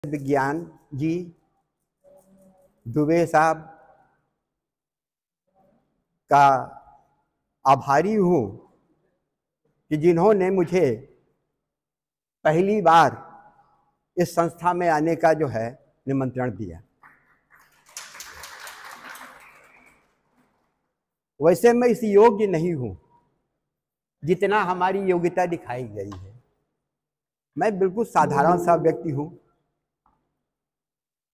विज्ञान जी, दुबे साहब का आभारी हूँ कि जिन्होंने मुझे पहली बार इस संस्था में आने का जो है निमंत्रण दिया। वैसे मैं इस योग्य नहीं हूँ जितना हमारी योग्यता दिखाई गई है। मैं बिल्कुल साधारण सा व्यक्ति हूँ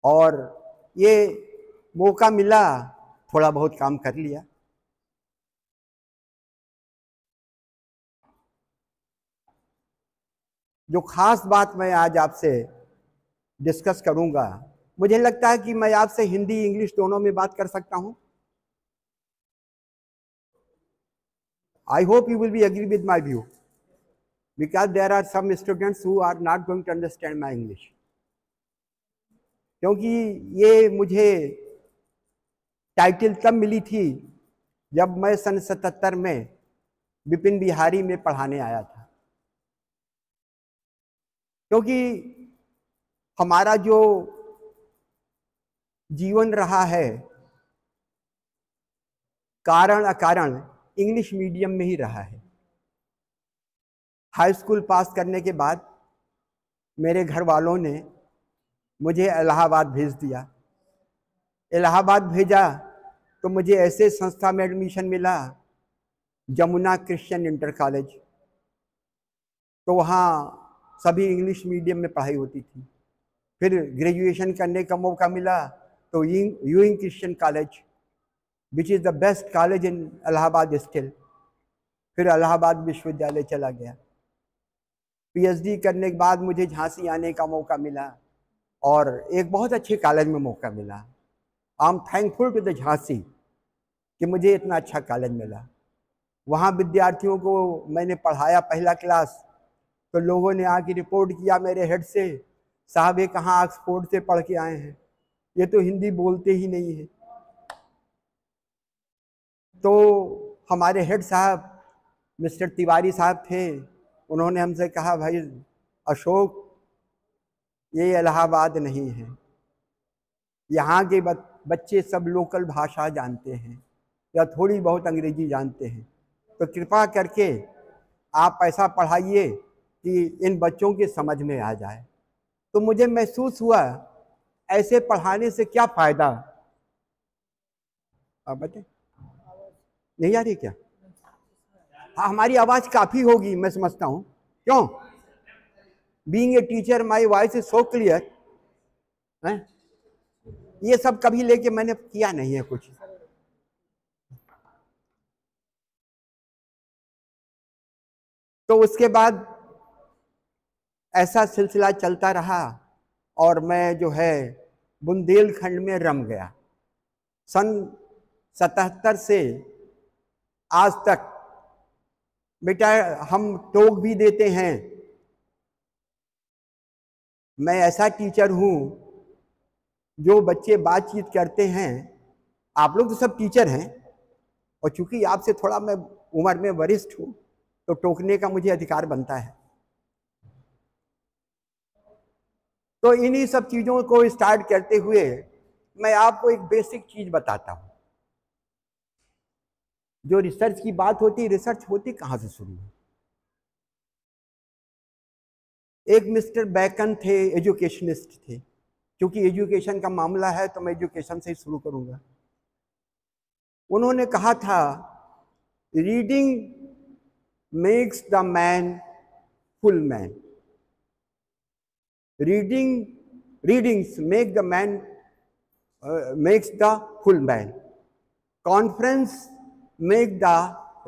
और ये मौका मिला, थोड़ा बहुत काम कर लिया। जो खास बात मैं आज आपसे डिस्कस करूंगा, मुझे लगता है कि मैं आपसे हिंदी इंग्लिश दोनों में बात कर सकता हूं। I hope you will be agree with my view because there are some students who are not going to understand my English. क्योंकि ये मुझे टाइटल तब मिली थी जब मैं सन 77 में विपिन बिहारी में पढ़ाने आया था। क्योंकि हमारा जो जीवन रहा है कारण अकारण इंग्लिश मीडियम में ही रहा है। हाई स्कूल पास करने के बाद मेरे घर वालों ने मुझे इलाहाबाद भेज दिया। इलाहाबाद भेजा तो मुझे ऐसे संस्था में एडमिशन मिला, जमुना क्रिश्चियन इंटर कॉलेज। तो वहाँ सभी इंग्लिश मीडियम में पढ़ाई होती थी। फिर ग्रेजुएशन करने का मौका मिला तो Ewing Christian college, which is the best college in Allahabad still. फिर इलाहाबाद विश्वविद्यालय चला गया। पीएचडी करने के बाद मुझे झांसी आने का मौका मिला और एक बहुत अच्छे कॉलेज में मौका मिला। I am thankful to the Jhansi कि मुझे इतना अच्छा कॉलेज मिला। वहाँ विद्यार्थियों को मैंने पढ़ाया पहला क्लास, तो लोगों ने आके रिपोर्ट किया मेरे हेड से, साहब ये कहाँ ऑक्सफोर्ड से पढ़ के आए हैं, ये तो हिंदी बोलते ही नहीं है। तो हमारे हेड साहब मिस्टर तिवारी साहब थे, उन्होंने हमसे कहा, भाई अशोक ये इलाहाबाद नहीं है, यहाँ के बच्चे सब लोकल भाषा जानते हैं या थोड़ी बहुत अंग्रेजी जानते हैं, तो कृपा करके आप ऐसा पढ़ाइए कि इन बच्चों के समझ में आ जाए। तो मुझे महसूस हुआ ऐसे पढ़ाने से क्या फायदा। आप बताएं, नहीं आ रही क्या? हाँ, हमारी आवाज काफी होगी मैं समझता हूँ। क्यों? Being a teacher my voice is so clear. ये सब कभी लेके मैंने किया नहीं है कुछ। तो उसके बाद ऐसा सिलसिला चलता रहा और मैं जो है बुंदेलखंड में रम गया। सन 77 से आज तक बेटा हम टोक भी देते हैं। मैं ऐसा टीचर हूं जो बच्चे बातचीत करते हैं, आप लोग तो सब टीचर हैं और चूंकि आपसे थोड़ा मैं उम्र में वरिष्ठ हूं तो टोकने का मुझे अधिकार बनता है। तो इन्हीं सब चीजों को स्टार्ट करते हुए मैं आपको एक बेसिक चीज बताता हूं। जो रिसर्च की बात होती, रिसर्च होती कहां से शुरू है? एक मिस्टर बैकन थे, एजुकेशनिस्ट थे। क्योंकि एजुकेशन का मामला है तो मैं एजुकेशन से ही शुरू करूंगा। उन्होंने कहा था, reading makes the man full man, readings make the man makes the full man, conference make the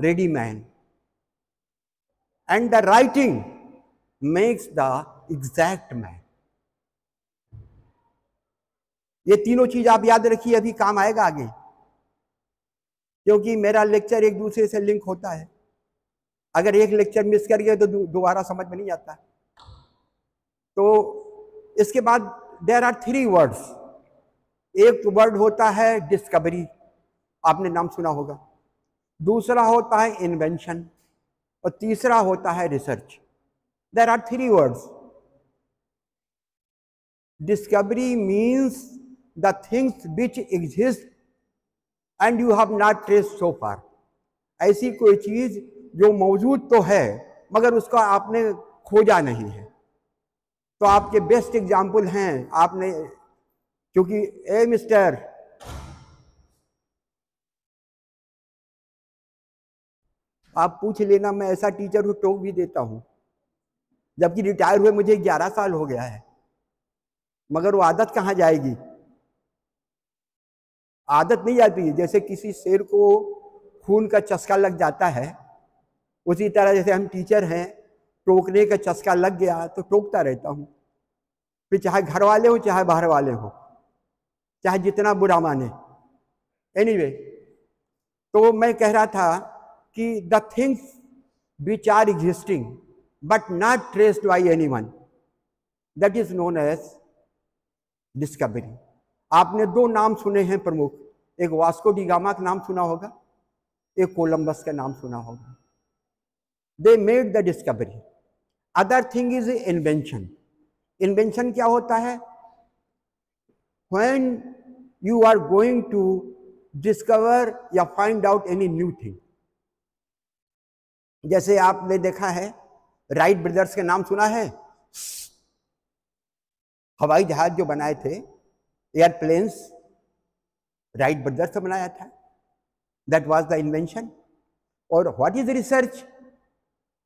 ready man, and the writing makes the exact man. ये तीनों चीज आप याद रखिए, अभी काम आएगा आगे, क्योंकि मेरा लेक्चर एक दूसरे से लिंक होता है। अगर एक लेक्चर मिस कर गए तो दोबारा समझ में नहीं आता। तो इसके बाद देयर आर 3 वर्ड्स। एक वर्ड होता है डिस्कवरी, आपने नाम सुना होगा। दूसरा होता है इन्वेंशन और तीसरा होता है research. There are 3 words. Discovery means the things which exist and you have not traced so far. ऐसी कोई चीज जो मौजूद तो है मगर उसका आपने खोजा नहीं है। तो आपके बेस्ट एग्जाम्पल हैं, आपने क्योंकि मिस्टर, आप पूछ लेना, मैं ऐसा टीचर हूं टोक भी देता हूं, जबकि रिटायर हुए मुझे 11 साल हो गया है, मगर वो आदत कहाँ जाएगी? आदत नहीं जाती। जैसे किसी शेर को खून का चस्का लग जाता है, उसी तरह जैसे हम टीचर हैं, टोकने का चस्का लग गया तो टोकता रहता हूं, फिर चाहे घर वाले हो चाहे बाहर वाले हो, चाहे जितना बुरा माने। एनीवे, तो मैं कह रहा था कि the things which are existing but not traced by anyone, that is known as discovery. आपने दो नाम सुने हैं प्रमुख, एक वास्को डी गामा का नाम सुना होगा, एक कोलंबस का नाम सुना होगा। They made the discovery. Other thing is invention. Invention क्या होता है? When you are going to discover या find out any new thing. जैसे आपने देखा है, राइट ब्रदर्स के नाम सुना है, हवाई जहाज जो बनाए थे, एयरप्लेन्स, राइट ब्रदर्स ने बनाया था। That was the invention. और what is research?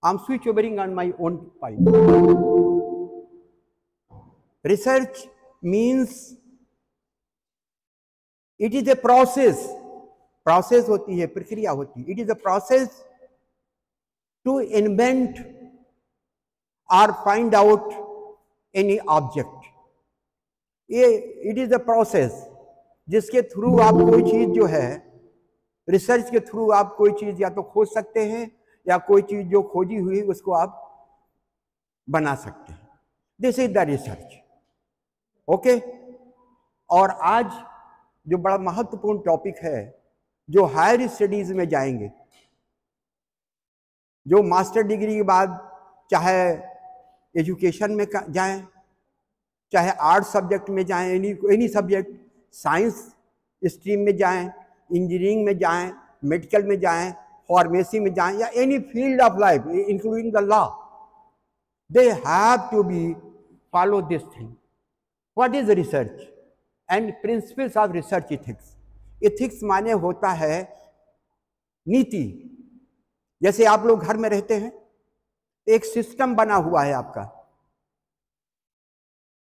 I am switch overing on my own pipe. Research means it is a process. Process होती है, प्रक्रिया होती है। It is a process to invent और फाइंड आउट एनी ऑब्जेक्ट। ये it is a process जिसके through आप कोई चीज जो है, रिसर्च के थ्रू आप कोई चीज या तो खोज सकते हैं या कोई चीज जो खोजी हुई उसको आप बना सकते हैं। This is the research. Okay. और आज जो बड़ा महत्वपूर्ण टॉपिक है, जो हायर स्टडीज में जाएंगे, जो मास्टर डिग्री के बाद चाहे एजुकेशन में जाएं, चाहे आर्ट सब्जेक्ट में जाएं, एनी सब्जेक्ट, साइंस स्ट्रीम में जाएं, इंजीनियरिंग में जाएं, मेडिकल में जाएं, फार्मेसी में जाएं, या any field of life including the law, they have to be follow this thing. What is research and principles of research ethics. Ethics माने होता है नीति। जैसे आप लोग घर में रहते हैं, एक सिस्टम बना हुआ है आपका,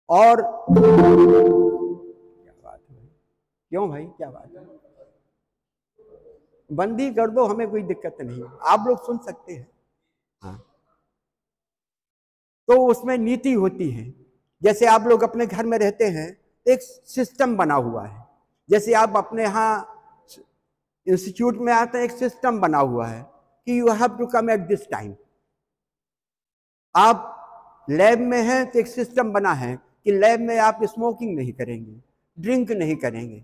और क्या बात है, क्यों भाई, क्या बात है? बंदी कर दो, हमें कोई दिक्कत नहीं, आप लोग सुन सकते हैं। हाँ, तो उसमें नीति होती है। जैसे आप लोग अपने घर में रहते हैं, एक सिस्टम बना हुआ है। जैसे आप अपने यहाँ इंस्टीट्यूट में आते हैं, एक सिस्टम बना हुआ है कि you have to come at this time. आप लैब में हैं तो एक सिस्टम बना है कि लैब में आप स्मोकिंग नहीं करेंगे, ड्रिंक नहीं करेंगे।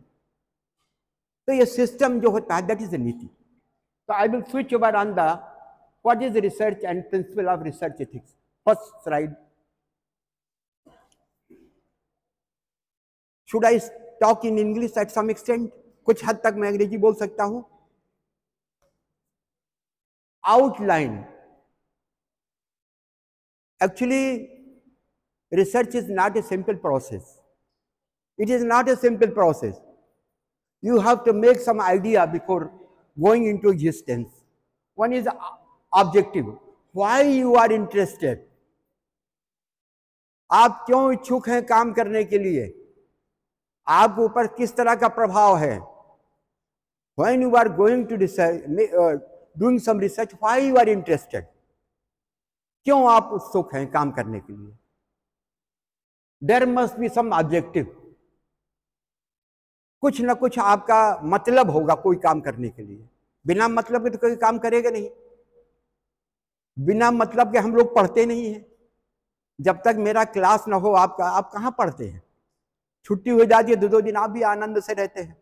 तो ये सिस्टम जो होता है, दैट इज द नीति। तो I will switch over on the what is research and principle of research ethics. First slide. Should I talk in English at some extent? कुछ हद तक मैं अंग्रेजी बोल सकता हूं। Outline. Actually, research is not a simple process. It is not a simple process. You have to make some idea before going into existence. One is objective. Why you are interested? आप क्यों इच्छुक हैं काम करने के लिए? आप ऊपर किस तरह का प्रभाव है? When you are going to doing some research, why you are interested? क्यों आप उत्सुक हैं काम करने के लिए? There must be some objective. कुछ ना कुछ आपका मतलब होगा कोई काम करने के लिए। बिना मतलब के तो कोई काम करेगा नहीं। बिना मतलब के हम लोग पढ़ते नहीं हैं। जब तक मेरा क्लास ना हो आपका, आप कहाँ पढ़ते हैं? छुट्टी हो जाती है, 2-2 दिन आप भी आनंद से रहते हैं।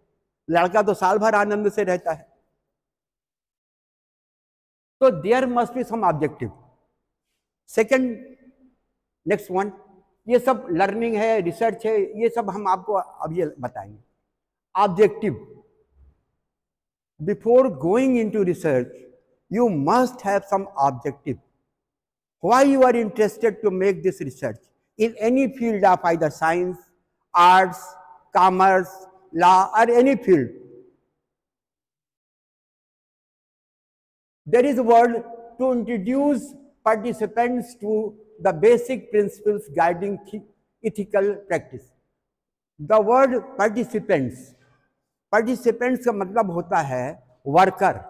लड़का तो साल भर आनंद से रहता है। तो there must be some objective. Second, next one, ये सब लर्निंग है, रिसर्च है, ये सब हम आपको अब ये बताएंगे। Objective, before going into research you must have some objective. Why you are interested to make this research in any field of either science, arts, commerce, law, or any field. There is a word to introduce participants to the basic principles guiding ethical practice. The word participants, participants का मतलब होता है worker,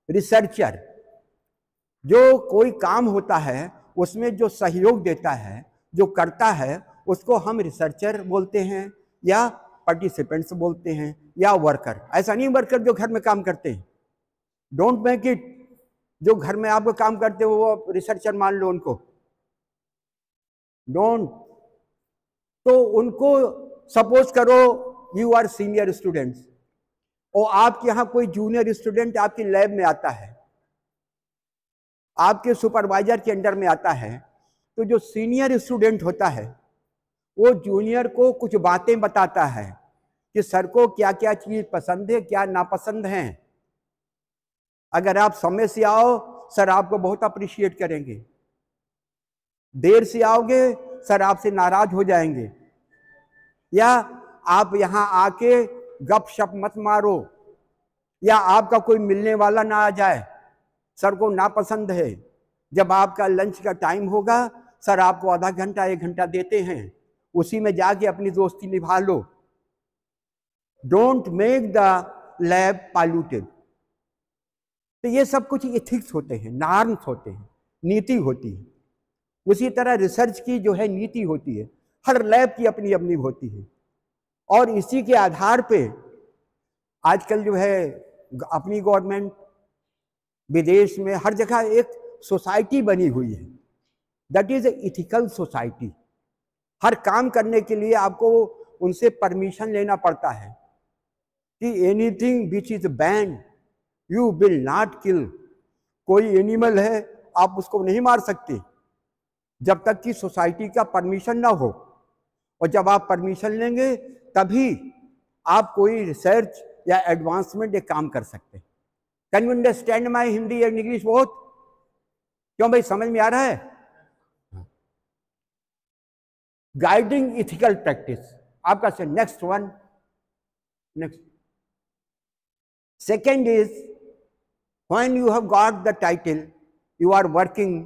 researcher. जो कोई काम होता है उसमें जो सहयोग देता है, जो करता है, उसको हम रिसर्चर बोलते हैं या पार्टिसिपेंट्स बोलते हैं या वर्कर। ऐसा नहीं वर्कर जो घर में काम करते हैं, डोंट मेक इट, जो घर में आप काम करते हो वो रिसर्चर मान लो उनको, डोंट। तो उनको सपोज करो यू आर सीनियर स्टूडेंट्स और आपके यहाँ कोई जूनियर स्टूडेंट आपकी लैब में आता है, आपके सुपरवाइजर के अंडर में आता है, तो जो सीनियर स्टूडेंट होता है वो जूनियर को कुछ बातें बताता है कि सर को क्या क्या चीज पसंद है, क्या नापसंद है। अगर आप समय से आओ सर आपको बहुत अप्रिशिएट करेंगे, देर से आओगे सर आपसे नाराज हो जाएंगे, या आप यहाँ आके गपशप मत मारो, या आपका कोई मिलने वाला ना आ जाए, सर को नापसंद है। जब आपका लंच का टाइम होगा सर आपको आधा घंटा 1 घंटा देते हैं, उसी में जाके अपनी दोस्ती निभा लो। Don't make the lab polluted. तो ये सब कुछ एथिक्स होते हैं, नॉर्म्स होते हैं, नीति होती है। उसी तरह रिसर्च की जो है नीति होती है, हर लैब की अपनी अपनी होती है, और इसी के आधार पे आजकल जो है अपनी गवर्नमेंट, विदेश में हर जगह एक सोसाइटी बनी हुई है, दैट इज एथिकल सोसाइटी। हर काम करने के लिए आपको उनसे परमिशन लेना पड़ता है कि anything which is band you will not kill. कोई एनिमल है आप उसको नहीं मार सकते जब तक कि सोसाइटी का परमिशन ना हो, और जब आप परमिशन लेंगे तभी आप कोई रिसर्च या एडवांसमेंट एक काम कर सकते हैं। Can you understand my Hindi and English both? क्यों भाई, समझ में आ रहा है? गाइडिंग इथिकल प्रैक्टिस आपका से next one. Next second is when you have got the title, you are working,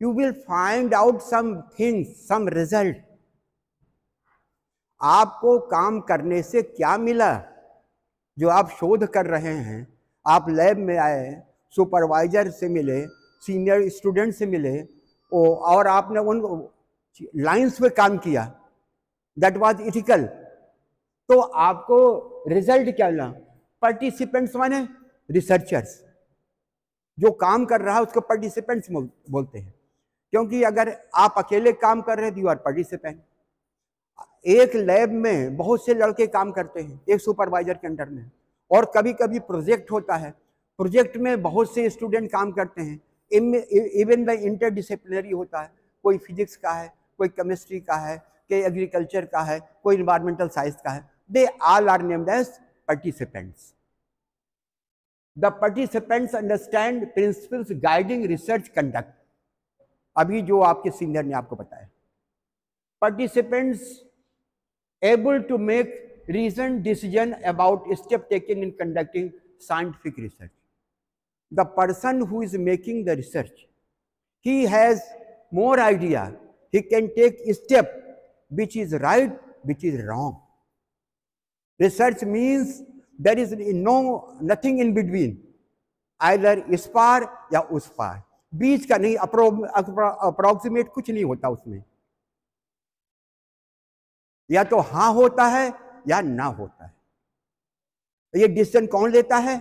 you will find out some things, some result. आपको काम करने से क्या मिला? जो आप शोध कर रहे हैं, आप लैब में आए, सुपरवाइजर से मिले, सीनियर स्टूडेंट से मिले, और आपने उन लाइंस पे काम किया, दैट वाज इथिकल। तो आपको रिजल्ट क्या मिला? पार्टिसिपेंट्स माने रिसर्चर्स। जो काम कर रहा है उसको पार्टिसिपेंट्स बोलते हैं, क्योंकि अगर आप अकेले काम कर रहे हैं तो यू आर पार्टिसिपेंट। एक लैब में बहुत से लड़के काम करते हैं एक सुपरवाइजर के अंडर में, और कभी कभी प्रोजेक्ट होता है, प्रोजेक्ट में बहुत से स्टूडेंट काम करते हैं, इवन द इंटरडिसिप्लिनरी होता है, कोई फिजिक्स का है, कोई केमिस्ट्री का है, कोई एग्रीकल्चर का है, कोई इन्वायरमेंटल साइंस का है, they all are named as participants. The participants understand principles guiding research conduct. अभी जो आपके सीनियर ने आपको बताया, participants able to make reason decision about step taken in conducting scientific research. The person who is making the research, he has more idea, he can take step which is right, which is wrong. Research means there is nothing in between, either इस पार या उस पार, बीच का नहीं, approximate कुछ नहीं होता उसमें, या तो हाँ होता है या ना होता है। ये डिसीजन कौन लेता है?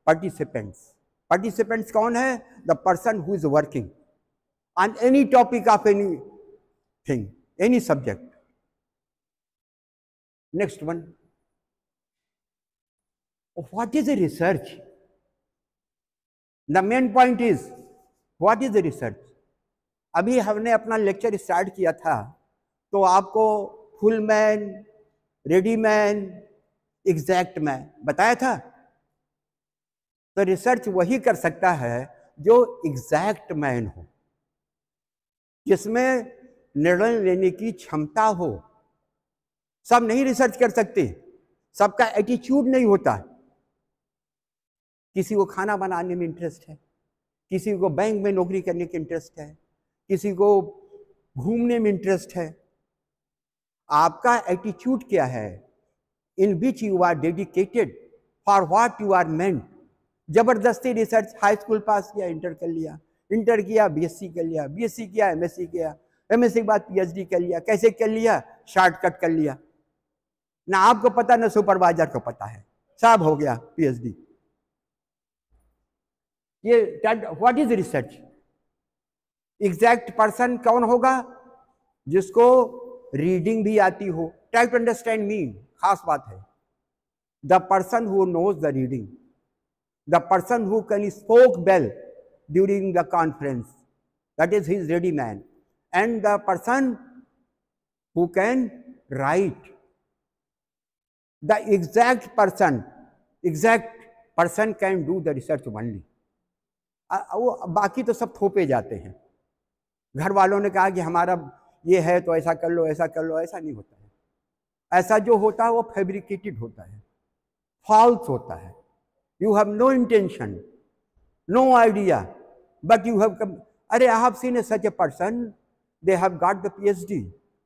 पार्टिसिपेंट्स। पार्टिसिपेंट्स कौन है? The person who is working on any topic of any thing, any subject. Next one, what is a research? The main point is what is the research? अभी हमने अपना लेक्चर स्टार्ट किया था तो आपको full man, ready man, exact man बताया था। तो रिसर्च वही कर सकता है जो एग्जैक्ट मैन हो, जिसमें निर्णय लेने की क्षमता हो। सब नहीं रिसर्च कर सकते, सबका एटीट्यूड नहीं होता। किसी को खाना बनाने में इंटरेस्ट है, किसी को बैंक में नौकरी करने की इंटरेस्ट है, किसी को घूमने में इंटरेस्ट है। आपका एटीट्यूड क्या है? In which you are dedicated, for what you are meant. जबरदस्ती रिसर्च, हाई स्कूल पास किया, इंटर कर लिया, इंटर किया बीएससी कर लिया, बीएससी किया एमएससी किया, एमएससी के बाद पीएचडी कर लिया। कैसे कर लिया? शॉर्टकट कर लिया। ना आपको पता ना सुपरवाइजर को पता है, सब हो गया पीएचडी। ये what is research? Exact person कौन होगा? जिसको रीडिंग भी आती हो। ट्राई टू अंडरस्टैंड मीन, खास बात है। The person who knows the reading, the person who can spoke well during the conference, that is his ready man. And the person who can write, the exact person can do the research only. वो बाकी तो सब थोपे जाते हैं। घर वालों ने कहा कि हमारा ये है तो ऐसा कर लो, ऐसा कर लो, ऐसा नहीं होता है। ऐसा जो होता है वो फैब्रिकेटेड होता है, फॉल्स होता है। You have no intention, no idea, but you have come. अरे I have seen such a person, they have got the PhD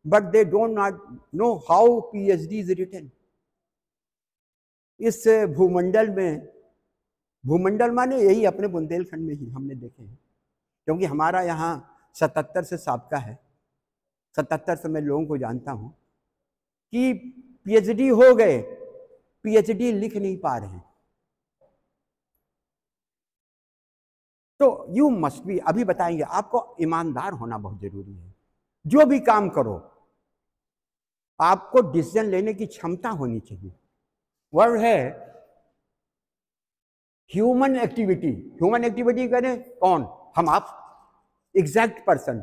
but they don't not know how PhD is written. इस भूमंडल में, भूमंडल माने यही अपने बुंदेलखंड में ही हमने देखे हैं, क्योंकि हमारा यहाँ 77 से साबका है। 77 से मैं लोगों को जानता हूँ कि पीएचडी हो गए, पीएचडी लिख नहीं पा रहे हैं। तो यू मस्ट बी, अभी बताएंगे आपको, ईमानदार होना बहुत जरूरी है। जो भी काम करो आपको डिसीजन लेने की क्षमता होनी चाहिए। वर्ड है ह्यूमन एक्टिविटी। ह्यूमन एक्टिविटी करें कौन? हम, आप। एग्जैक्ट पर्सन,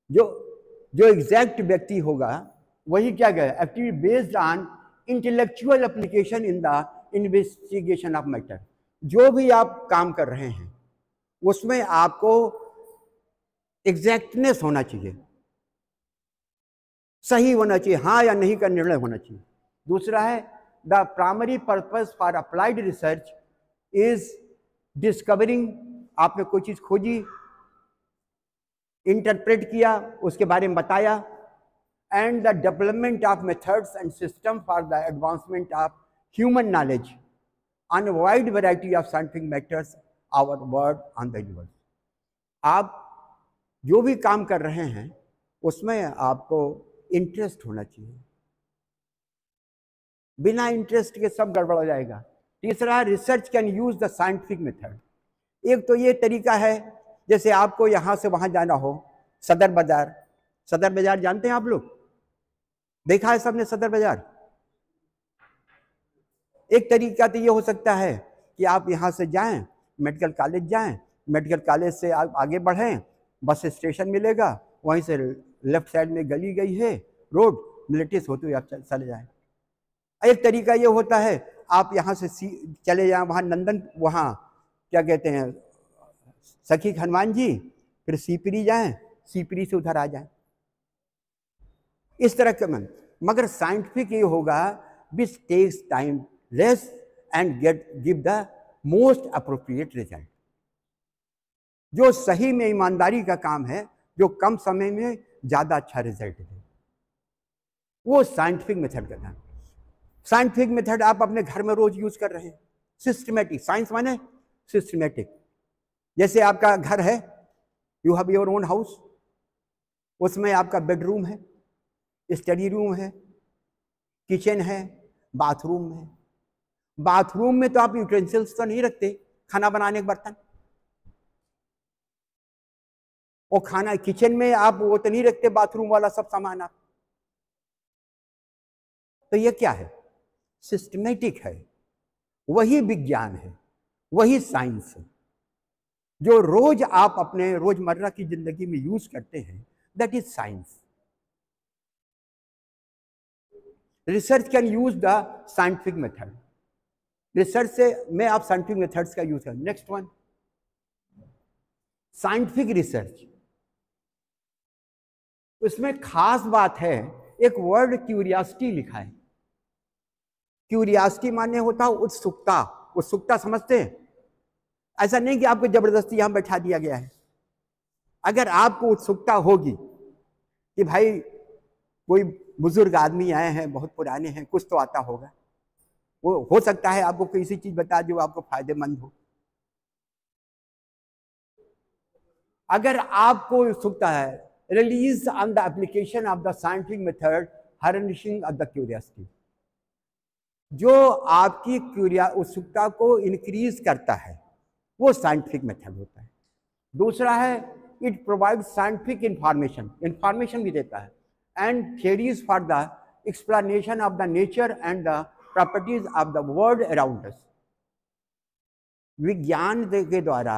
जो एग्जैक्ट व्यक्ति होगा वही क्या कहे? Activity based on intellectual application in the investigation of matter. जो भी आप काम कर रहे हैं उसमें आपको एग्जैक्टनेस होना चाहिए, सही होना चाहिए, हाँ या नहीं का निर्णय होना चाहिए। दूसरा है the primary purpose for applied research is discovering. आपने कोई चीज खोजी, इंटरप्रेट किया, उसके बारे में बताया, and the development of methods and system for the advancement of human knowledge on wide variety of scientific matters our word on the universe. आप जो भी काम कर रहे हैं उसमें आपको इंटरेस्ट होना चाहिए। बिना इंटरेस्ट के सब गड़बड़ हो जाएगा। तीसरा, research can use the scientific method. एक तो ये तरीका है, जैसे आपको यहां से वहां जाना हो, सदर बाजार। सदर बाजार जानते हैं आप लोग? देखा है सबने सदर बाजार? एक तरीका तो ये हो सकता है कि आप यहां से जाएं, मेडिकल कॉलेज जाएं, मेडिकल कॉलेज से आप आगे बढ़ें, बस स्टेशन मिलेगा, वहीं से लेफ्ट साइड में गली गई है रोड, मिलिट्रीज होते हुए आप चले जाएं। एक तरीका ये होता है आप यहाँ से चले जाएं, वहाँ नंदन, वहाँ क्या कहते हैं, सखी हनुमान जी, फिर सीपरी जाएं, सीपरी से उधर आ जाएं। इस तरह का मन। मगर साइंटिफिक ये होगा which takes time less and give the most appropriate result. जो सही में ईमानदारी का काम है, जो कम समय में ज्यादा अच्छा रिजल्ट दे, वो साइंटिफिक मेथड का काम। साइंटिफिक मेथड आप अपने घर में रोज यूज कर रहे हैं। सिस्टमेटिक, साइंस माने सिस्टमेटिक। जैसे आपका घर है, you have your own house, उसमें आपका बेडरूम है, स्टडी रूम है, किचन है, बाथरूम है। बाथरूम में तो आप यूटेंसिल्स तो नहीं रखते, खाना बनाने के बर्तन, और खाना किचन में आप वो तो नहीं रखते बाथरूम वाला सब सामान आप। तो ये क्या है? सिस्टमेटिक है, वही विज्ञान है, वही साइंस है। जो रोज आप अपने रोजमर्रा की जिंदगी में यूज करते हैं, that is science. Research can use the scientific method. Research से में आप साइंटिफिक मेथड्स का यूज करें। Next one, scientific research. इसमें खास बात है, एक वर्ड क्यूरियोसिटी लिखा है। क्यूरियोसिटी माने होता है उत्सुकता। उत्सुकता समझते हैं? ऐसा नहीं कि आपको जबरदस्ती यहां बैठा दिया गया है। अगर आपको उत्सुकता होगी कि भाई कोई बुजुर्ग आदमी आए हैं, बहुत पुराने हैं, कुछ तो आता होगा, वो हो सकता है आपको कोई ऐसी चीज बता जो आपको फायदेमंद हो। अगर आपको उत्सुकता है, release on the application of the scientific method harnessing of the curiosity. जो आपकी उत्सुकता को इंक्रीज करता है वो साइंटिफिक मेथड होता है। दूसरा है, it provide scientific information, information भी देता है, and theories for the explanation of the nature and the properties of the world around us. विज्ञान के द्वारा,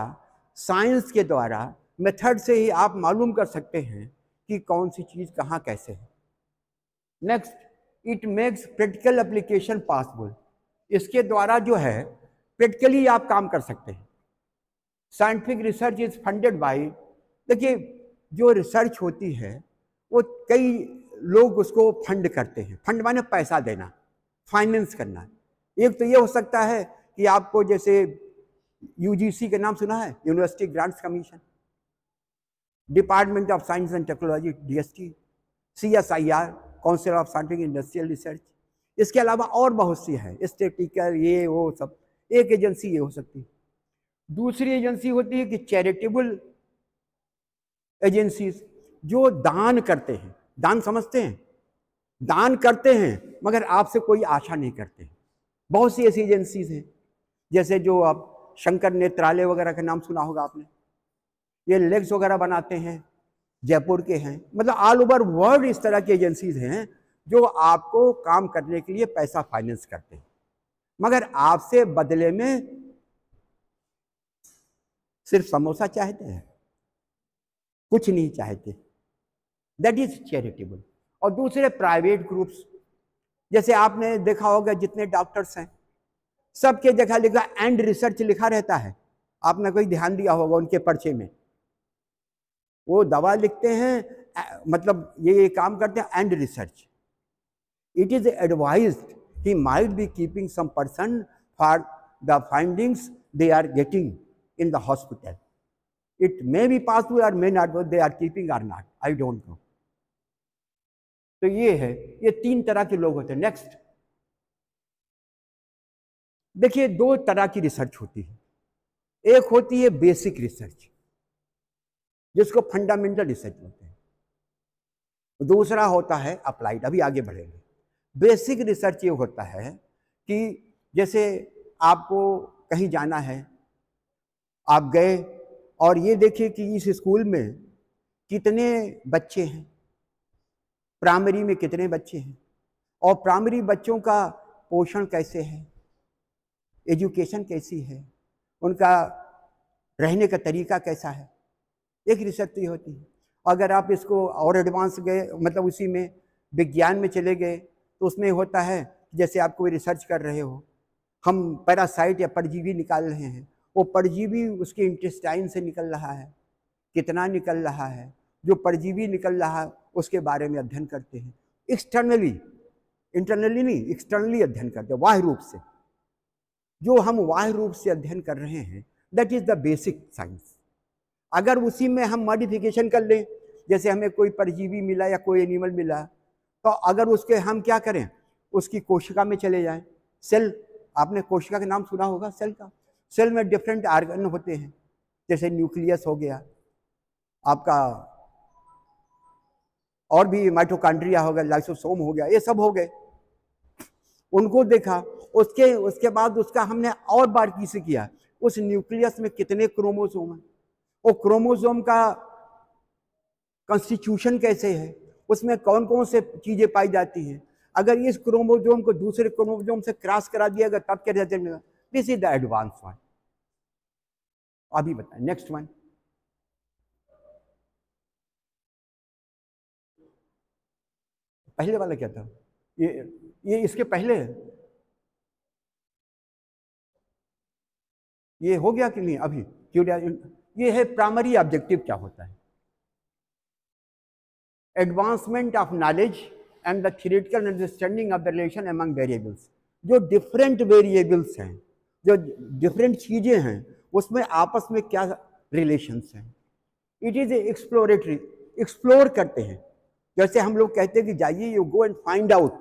साइंस के द्वारा, मेथड से ही आप मालूम कर सकते हैं कि कौन सी चीज कहाँ कैसे है। Next, it makes practical application possible. इसके द्वारा जो है प्रैक्टिकली आप काम कर सकते हैं। Scientific research is funded by, देखिए जो रिसर्च होती है वो कई लोग उसको फंड करते हैं। फंड माने पैसा देना, फाइनेंस करना। एक तो ये हो सकता है कि आपको, जैसे यूजीसी का नाम सुना है, university grants commission, department of science and technology DST, CSIR council of scientific industrial research. इसके अलावा और बहुत सी है, स्टैटिस्टिकल, ये वो सब। एक एजेंसी ये हो सकती है। दूसरी एजेंसी होती है कि चैरिटेबल एजेंसीज, जो दान करते हैं। दान समझते हैं? दान करते हैं मगर आपसे कोई आशा नहीं करते हैं। बहुत सी ऐसी एजेंसीज हैं, जैसे जो आप शंकर नेत्रालय वगैरह का नाम सुना होगा आपने। ये लेग्स वगैरह बनाते हैं, जयपुर के हैं। मतलब ऑल ओवर वर्ल्ड इस तरह की एजेंसीज हैं जो आपको काम करने के लिए पैसा फाइनेंस करते हैं, मगर आपसे बदले में सिर्फ समोसा चाहते हैं, कुछ नहीं चाहते। That is charitable. और दूसरे प्राइवेट ग्रुप्स, जैसे आपने देखा होगा जितने डॉक्टर्स हैं सबके जगह लिखा एंड रिसर्च लिखा रहता है। आपने कोई ध्यान दिया होगा उनके पर्चे में, वो दवा लिखते हैं, मतलब ये काम करते हैं and research. It is advised he might be keeping some person for the findings they are getting in the hospital. It may be possible और may not, they are keeping और नॉट, आई डोंट नो। तो ये है, ये तीन तरह के लोग होते हैं। नेक्स्ट देखिए, दो तरह की रिसर्च होती है। एक होती है बेसिक रिसर्च, जिसको फंडामेंटल रिसर्च बोलते हैं। दूसरा होता है अप्लाइड। अभी आगे बढ़ेंगे। बेसिक रिसर्च ये होता है कि जैसे आपको कहीं जाना है, आप गए और ये देखिए कि इस स्कूल में कितने बच्चे हैं, प्राइमरी में कितने बच्चे हैं, और प्राइमरी बच्चों का पोषण कैसे है, एजुकेशन कैसी है, उनका रहने का तरीका कैसा है। एक रिसर्च तो ये होती है। अगर आप इसको और एडवांस गए, मतलब उसी में विज्ञान में चले गए, तो उसमें होता है जैसे आप कोई रिसर्च कर रहे हो, हम पैरासाइट या परजीवी निकाल रहे हैं, वो परजीवी उसके इंटेस्टाइन से निकल रहा है, कितना निकल रहा है, जो परजीवी निकल रहा है उसके बारे में अध्ययन करते हैं। एक्सटर्नली, इंटरनली नहीं, एक्सटर्नली अध्ययन करते हैं, बाह्य रूप से। जो हम बाह्य रूप से अध्ययन कर रहे हैं, that is the basic science. अगर उसी में हम मॉडिफिकेशन कर लें, जैसे हमें कोई परजीवी मिला या कोई एनिमल मिला, तो अगर उसके हम क्या करें, उसकी कोशिका में चले जाएं। सेल, आपने कोशिका का नाम सुना होगा, सेल का। सेल में डिफरेंट ऑर्गन होते हैं, जैसे न्यूक्लियस हो गया आपका, और भी माइटोकॉन्ड्रिया हो गया, लाइसोसोम हो गया, ये सब हो गए। उनको देखा, उसके बाद उसका हमने और बारीकी से किया, उस न्यूक्लियस में कितने क्रोमोसोम हैं, वो क्रोमोसोम का कॉन्स्टिट्यूशन कैसे है, उसमें कौन कौन से चीजें पाई जाती हैं। अगर इस क्रोमोसोम को दूसरे क्रोमोसोम से क्रॉस करा दिया गया तब क्या रिजल्ट मिलेगा। This is the advance one. अभी बताएं। नेक्स्ट वन, पहले वाला क्या था? ये इसके पहले ये हो गया कि नहीं? अभी ये है प्राइमरी ऑब्जेक्टिव क्या होता है? Advancement of knowledge and the theoretical understanding of the relation among variables. जो डिफरेंट वेरिएबल्स हैं, जो डिफरेंट चीजें हैं, उसमें आपस में क्या रिलेशंस हैं। इट इज एक्सप्लोरेटरी, एक्सप्लोर करते हैं। जैसे हम लोग कहते हैं कि जाइए, you go and find out,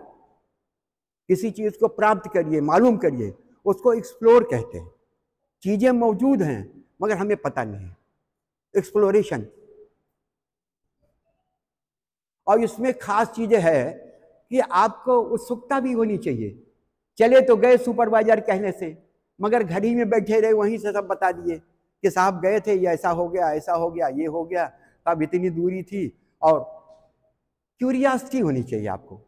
किसी चीज को प्राप्त करिए, मालूम करिए, उसको एक्सप्लोर कहते हैं। चीजें मौजूद हैं मगर हमें पता नहीं, एक्सप्लोरेशन। और इसमें खास चीजें है कि आपको उत्सुकता भी होनी चाहिए। चले तो गए सुपरवाइजर कहने से, मगर घर ही में बैठे रहे, वहीं से सब बता दिए कि साहब गए थे, ये ऐसा हो गया, ऐसा हो गया, ये हो गया, तब इतनी दूरी थी। और क्यूरियोसिटी होनी चाहिए आपको।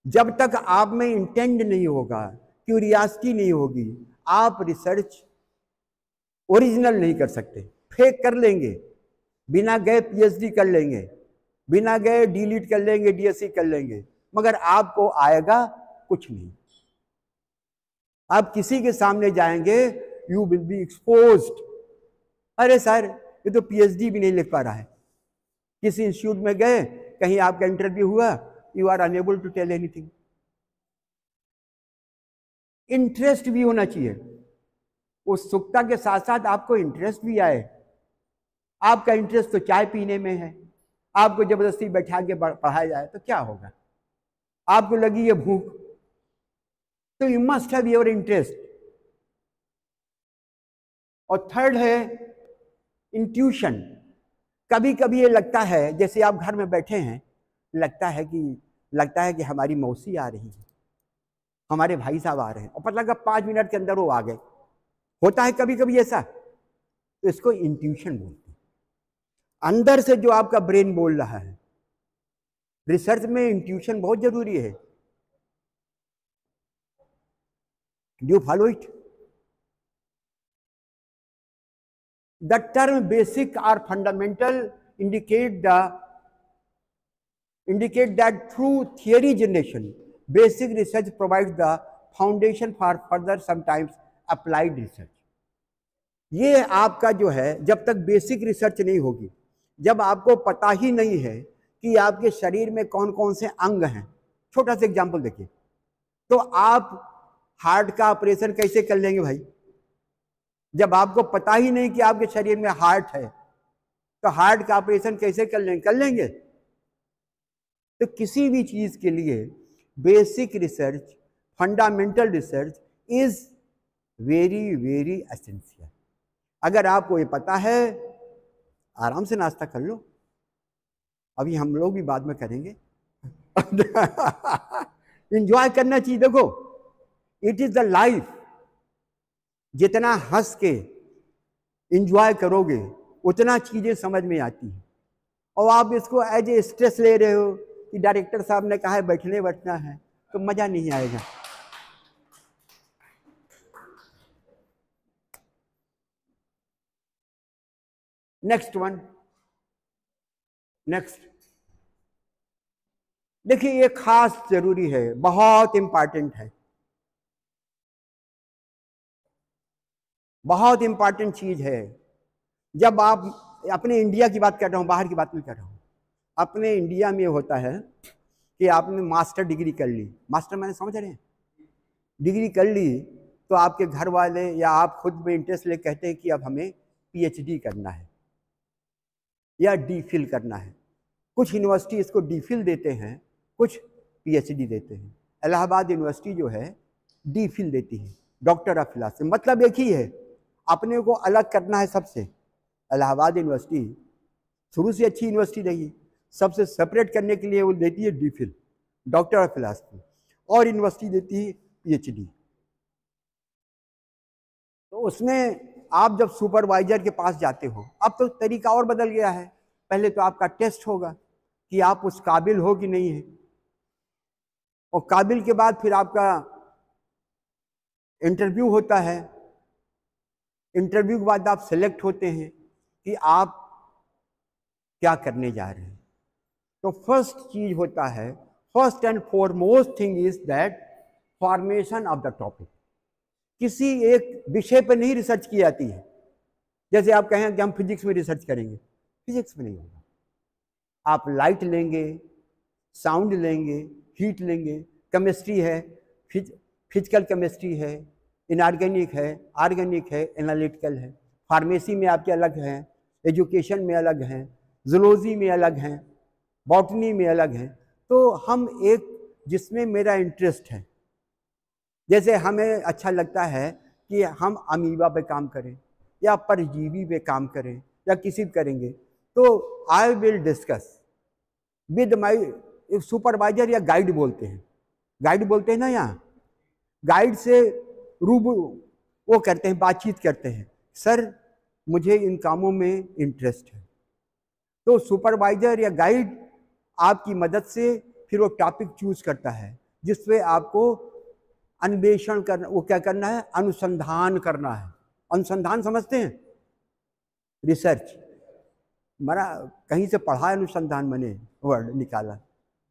जब तक आप में इंटेंट नहीं होगा, क्यूरियोसिटी नहीं होगी, आप रिसर्च ओरिजिनल नहीं कर सकते। फेक कर लेंगे, बिना गए पीएचडी कर लेंगे, बिना गए डीलीट कर लेंगे, डीएससी कर लेंगे, मगर आपको आएगा कुछ नहीं। आप किसी के सामने जाएंगे, यू विल बी एक्सपोज्ड। अरे सर, ये तो पीएचडी भी नहीं लिख पा रहा है। किसी इंस्टीट्यूट में गए, कहीं आपका इंटरव्यू हुआ, you are unable to tell anything. Interest भी होना चाहिए, उत्सुकता के साथ साथ आपको इंटरेस्ट भी आए। आपका इंटरेस्ट तो चाय पीने में है, आपको जबरदस्ती बैठा के पढ़ाया जाए तो क्या होगा? आपको लगी है भूख, तो you must have your interest. और थर्ड है इंट्यूशन। कभी कभी ये लगता है, जैसे आप घर में बैठे हैं, लगता है कि हमारी मौसी आ रही है, हमारे भाई साहब आ रहे हैं, और पता लगा 5 मिनट के अंदर वो आ गए। होता है कभी कभी ऐसा, तो इसको इंट्यूशन बोलते हैं। अंदर से जो आपका ब्रेन बोल रहा है। रिसर्च में इंट्यूशन बहुत जरूरी है। Do you follow it? The term basic or fundamental indicate that through theory generation, basic research provides the foundation for further sometimes applied research. ये आपका जो है, जब तक बेसिक रिसर्च नहीं होगी, जब आपको पता ही नहीं है कि आपके शरीर में कौन कौन से अंग हैं। छोटा सा एग्जांपल देखिए, तो आप हार्ट का ऑपरेशन कैसे कर लेंगे भाई? जब आपको पता ही नहीं कि आपके शरीर में हार्ट है, तो हार्ट का ऑपरेशन कैसे कर लेंगे? तो किसी भी चीज के लिए basic research, fundamental research is very very essential. अगर आपको ये पता है, आराम से नाश्ता कर लो, अभी हम लोग भी बाद में करेंगे। इंजॉय करना चाहिए। देखो, इट इज द लाइफ। जितना हंस के इंजॉय करोगे, उतना चीजें समझ में आती है। और आप इसको एज ए स्ट्रेस ले रहे हो कि डायरेक्टर साहब ने कहा है बैठना है, तो मजा नहीं आएगा। नेक्स्ट वन, नेक्स्ट देखिए, ये खास जरूरी है, बहुत इंपॉर्टेंट है, बहुत इंपॉर्टेंट चीज है। जब आप, अपने इंडिया की बात कर रहा हूं, बाहर की बात नहीं कर रहा हूं। अपने इंडिया में होता है कि आपने मास्टर डिग्री कर ली, मास्टर मैंने समझ रहे हैं, डिग्री कर ली, तो आपके घर वाले या आप खुद में इंटरेस्ट ले कहते हैं कि अब हमें पीएचडी करना है या डीफिल करना है। कुछ यूनिवर्सिटी इसको डीफिल देते हैं, कुछ पीएचडी देते हैं। इलाहाबाद यूनिवर्सिटी जो है डीफिल देती है, डॉक्टर ऑफ फिलॉसफी। मतलब एक ही है, अपने को अलग करना है सबसे। इलाहाबाद यूनिवर्सिटी शुरू से अच्छी यूनिवर्सिटी रही, सबसे सेपरेट करने के लिए वो देती है डीफिल, डॉक्टर ऑफ फिलॉसफी, और यूनिवर्सिटी देती है पीएचडी। तो उसमें आप जब सुपरवाइजर के पास जाते हो, अब तो तरीका और बदल गया है। पहले तो आपका टेस्ट होगा कि आप उस काबिल हो कि नहीं है, और काबिल के बाद फिर आपका इंटरव्यू होता है। इंटरव्यू के बाद आप सिलेक्ट होते हैं कि आप क्या करने जा रहे हैं। तो फर्स्ट चीज होता है, first and foremost thing is that formation of the topic. किसी एक विषय पर नहीं रिसर्च की जाती है। जैसे आप कहें कि हम फिजिक्स में रिसर्च करेंगे, फिजिक्स में नहीं होगा। आप लाइट लेंगे, साउंड लेंगे, हीट लेंगे, केमिस्ट्री है, फिजिकल केमिस्ट्री है, इनऑर्गेनिक है, ऑर्गेनिक है, एनालिटिकल है। फार्मेसी में आपके अलग हैं, एजुकेशन में अलग हैं, जूलॉजी में अलग हैं, बॉटनी में अलग हैं। तो हम एक जिसमें मेरा इंटरेस्ट है, जैसे हमें अच्छा लगता है कि हम अमीबा पे काम करें या परजीवी पे काम करें या किसी पे करेंगे, तो I will discuss with my supervisor या गाइड बोलते हैं, गाइड बोलते हैं ना, यहाँ गाइड से रूबरू वो करते हैं, बातचीत करते हैं, सर मुझे इन कामों में इंटरेस्ट है। तो सुपरवाइजर या गाइड आपकी मदद से फिर वो टॉपिक चूज करता है जिसपे आपको अन्वेषण करना, वो क्या करना है, अनुसंधान करना है। अनुसंधान समझते हैं, रिसर्च। मरा कहीं से पढ़ा है अनुसंधान, मैंने वर्ड निकाला,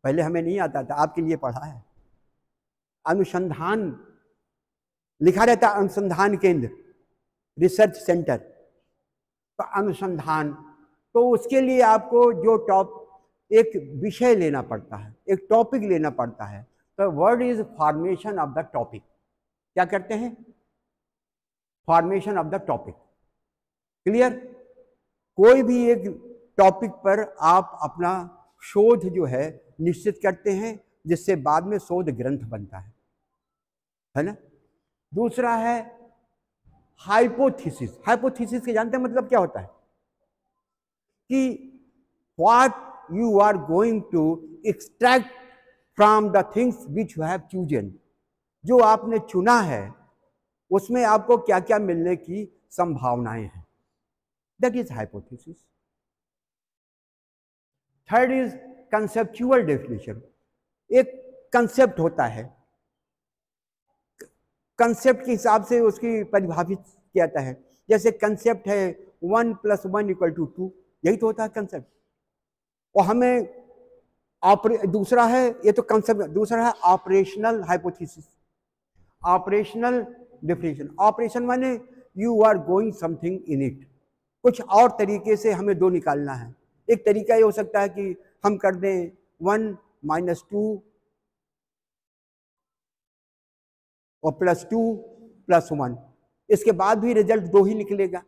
पहले हमें नहीं आता था, आपके लिए पढ़ा है। अनुसंधान लिखा रहता है, अनुसंधान केंद्र, रिसर्च सेंटर। तो अनुसंधान, तो उसके लिए आपको जो एक विषय लेना पड़ता है, एक टॉपिक लेना पड़ता है। तो word is formation of the topic. क्या करते हैं, formation of the topic. Clear? कोई भी एक टॉपिक पर आप अपना शोध जो है निश्चित करते हैं, जिससे बाद में शोध ग्रंथ बनता है ना। दूसरा है हाइपोथेसिस। हाइपोथेसिस के जानते हैं मतलब क्या होता है, कि what you are going to extract from the things which you have chosen. जो आपने चुना है उसमें आपको क्या क्या मिलने की संभावनाएं हैं, that is hypothesis. Third is conceptual definition. एक कंसेप्ट होता है, कंसेप्ट के हिसाब से उसकी परिभाषित किया जाता है। जैसे कंसेप्ट है 1 + 1 = 2, यही तो होता है कंसेप्ट। और हमें दूसरा है, ये तो कंसेप्ट, दूसरा है operational hypothesis, operational definition. Operation माने you are going something in it, कुछ और तरीके से हमें दो निकालना है। एक तरीका ये हो सकता है कि हम कर दें 1 - 2 और +2 + 1, इसके बाद भी रिजल्ट 2 ही निकलेगा,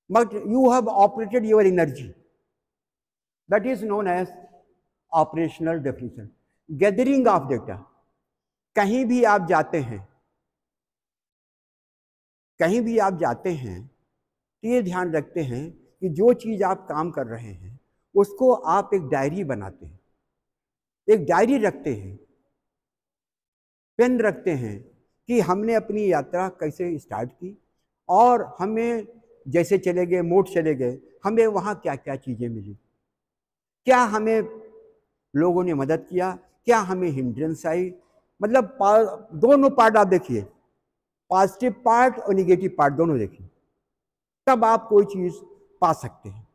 but you have operated your energy, that is known as operational definition. Gathering of data. कहीं भी आप जाते हैं, कहीं भी आप जाते हैं तो ये ध्यान रखते हैं कि जो चीज़ आप काम कर रहे हैं उसको आप एक डायरी बनाते हैं, एक डायरी रखते हैं, पेन रखते हैं कि हमने अपनी यात्रा कैसे स्टार्ट की और हमें जैसे चले गए, मोड चले गए, हमें वहाँ क्या क्या चीज़ें मिली, क्या हमें लोगों ने मदद किया, क्या हमें हिंड्रेंस आई। मतलब दोनों पार्ट आप देखिए, पॉजिटिव पार्ट और निगेटिव पार्ट दोनों देखिए, तब आप कोई चीज़ पा सकते हैं।